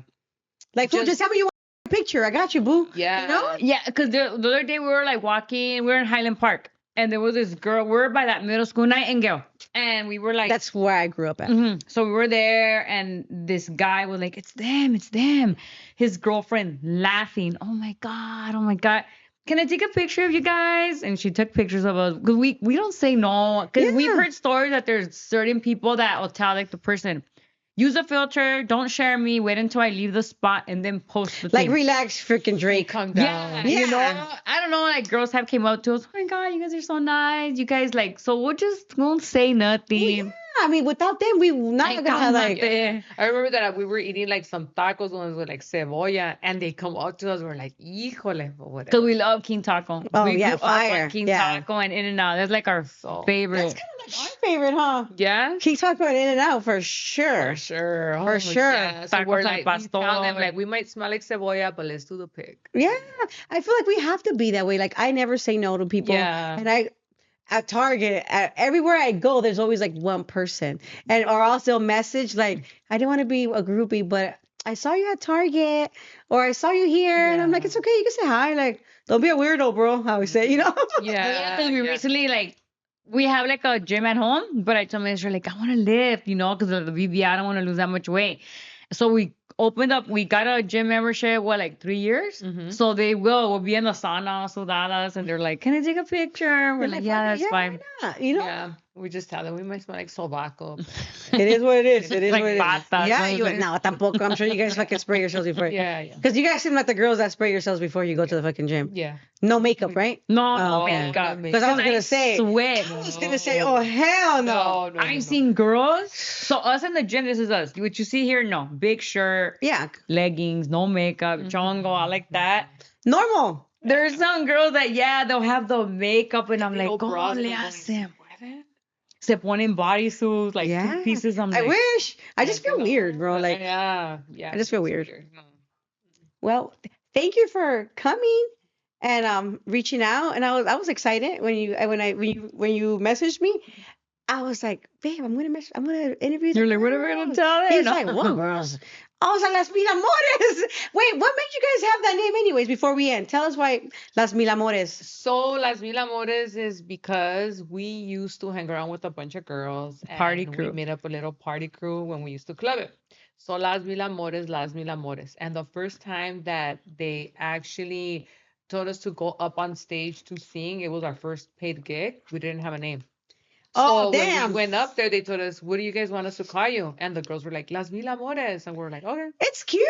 Like, fool, just tell me you want a picture. I got you, boo. Yeah. You know? Yeah, because the other day we were like walking, we were in Highland Park, and there was this girl, we were by that middle school, Nightingale, and we were like, That's where I grew up at. Mhm. So we were there, and this guy was like, it's them, it's them. His girlfriend laughing, oh my God, oh my God. Can I take a picture of you guys? And she took pictures of us. Because we don't say no. Because we've Yeah. heard stories that there's certain people that will tell like the person, use a filter, don't share me, wait until I leave the spot, and then post the Like, thing. relax, freaking Drake. Calm Yeah, down. you know, Yeah. I don't know, like girls have came up to us, oh my God, you guys are so nice. You guys like, so we'll just won't say nothing. Well, I mean, without them, we not Ay, gonna like. cálmate. I remember that we were eating like some tacos ones with like cebolla, and they come up to us. We're like, híjole, but Because whatever. we love King Taco. Oh, We yeah, grew up fire. on King Yeah. Taco and In-N-Out. That's like our So That's favorite. kind of like our favorite, huh? yeah, King Taco and In-N-Out for sure. for sure. For Oh, sure. yeah. So Tacos we're al like, we tell them pastor. like we might smell like cebolla, but let's do the pig. Yeah, I feel like we have to be that way. Like I never say no to people, Yeah. and I at Target, everywhere I go, there's always like one person, and or also a message like I didn't want to be a groupie, but I saw you at Target, or I saw you here, and I'm like, Yeah. it's okay, you can say hi. Like, don't be a weirdo, bro. How we say, you know? Yeah. Because we yeah. recently, like, we have like a gym at home, but I told my sister, like, I want to lift, because of the BBI, I don't want to lose that much weight. So we got a gym membership, like 3 years? Mhm. So we'll be in the sauna, sudadas, and they're like, can I take a picture? We're They're like, like, yeah, "Fuck it, that's fine. why not?" You know? Yeah. We just tell them we might smell like sobaco. It is what it is. It is Like what it is. patas, Yeah, ¿no? no, tampoco. I'm sure you guys fucking spray yourselves before. Yeah, yeah. Because you guys seem like the girls that spray yourselves before you go to the fucking gym. Yeah. No makeup, right? No, Oh, okay. makeup. Because I was gonna say, Sweat. I was gonna say, oh hell no. No. I've seen girls. So us in the gym, this is us. What you see here, no. Big shirt, Yeah, leggings, no makeup, chongo, I like that. normal. There's some girls that, they'll have the makeup, and I'm like, No bras, ¿cómo le no hacen? pueden. Se ponen bodysuits, like Yeah. 2 pieces. I'm I like, wish. I just feel weird, bro. Like, yeah. I just feel it's weird. No. well, thank you for coming and reaching out. And I was excited when you messaged me. I was like, babe, I'm gonna interview the you're like, what am I gonna girls. tell her? He's No. like, what girls? I was like, Las Mil Amores. Wait, what made you guys have that name anyways before we end? Tell us why Las Mil Amores. So Las Mil Amores is because we used to hang around with a bunch of girls. Party and crew. We made up a little party crew when we used to club it. So Las Mil Amores, Las Mil Amores. And the first time that they actually told us to go up on stage to sing, it was our first paid gig. We didn't have a name. Oh, So when damn. we went up there, they told us, what do you guys want us to call you? And the girls were like, Las Mil Amores. And we're like, okay. It's cute.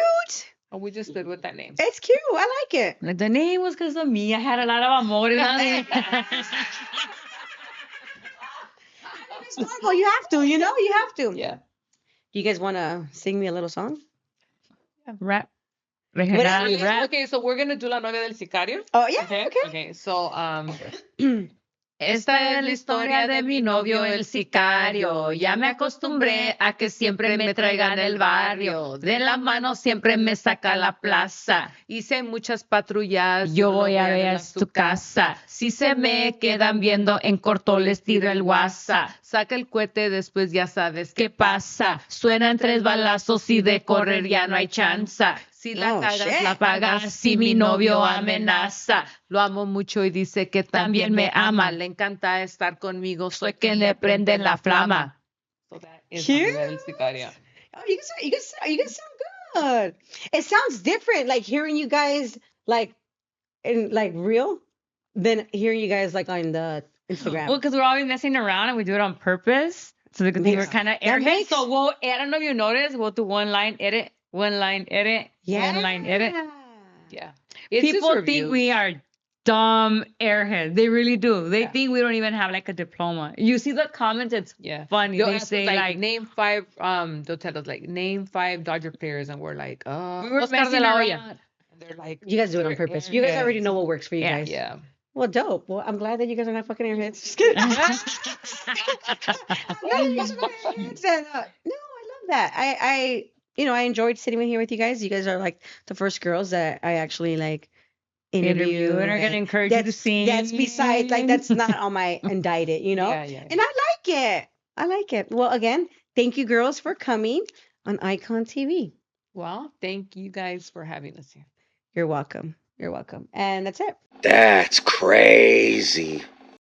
And we just stood with that name. It's cute. I like it. Like, the name was because of me. I had a lot of amores. It's normal. You have to. You know, you have to. Yeah. Do you guys want to sing me a little song? Rap. Regional Okay, rap. okay, so we're going to do La Novia del Sicario. Oh yeah. Okay. Okay. Okay, so Esta es la historia de mi novio el sicario. Ya me acostumbré a que siempre me traigan el barrio. De la mano siempre me saca a la plaza. hice muchas patrullas. Yo voy a ver a su casa. Si se me quedan viendo, en corto les tiro el WhatsApp. Saca el cohete, después ya sabes ¿Qué pasa? Suenan 3 balazos y de correr ya no hay chance. Si la Oh, cagas, shit. la pagas. Si mi novio amenaza. Lo amo mucho y dice que también me ama. Le encanta estar conmigo. Soy quien le prende la flama. So that is Cute. La Novia del Sicario. Oh, you guys sound good. It sounds different, like hearing you guys like in like real, than hearing you guys like on the Instagram. Well, because we're always messing around and we do it on purpose. So they can think we're Makes- kind of that airheads. makes- So I don't know if you noticed, we'll do one line edit, one line edit, one line edit. Yeah. It's just People think reviews. we are dumb airheads. They really do. They Yeah. think we don't even have like a diploma. You see the comments, it's Yeah. funny. They'll They ask us, say like, name 5 they'll tell us like name 5 Dodger players, and we're like we were Oscar de messing la around. Hoya. And they're like You guys do it on "We're purpose. You guys airheads." already know what works for you Yeah. guys. Yeah. Well, dope. Well, I'm glad that you guys are not fucking airheads. Just kidding. No, you guys are not airheads. And, no, I love that. I enjoyed sitting here with you guys. You guys are like the first girls that I actually like interview. And are gonna encourage you to sing. That's besides, like, that's not on my indicted, you know? Yeah, yeah. And I like it. I like it. Well, again, thank you girls for coming on Icon TV. Well, thank you guys for having us here. You're welcome. You're welcome. And that's it. That's crazy.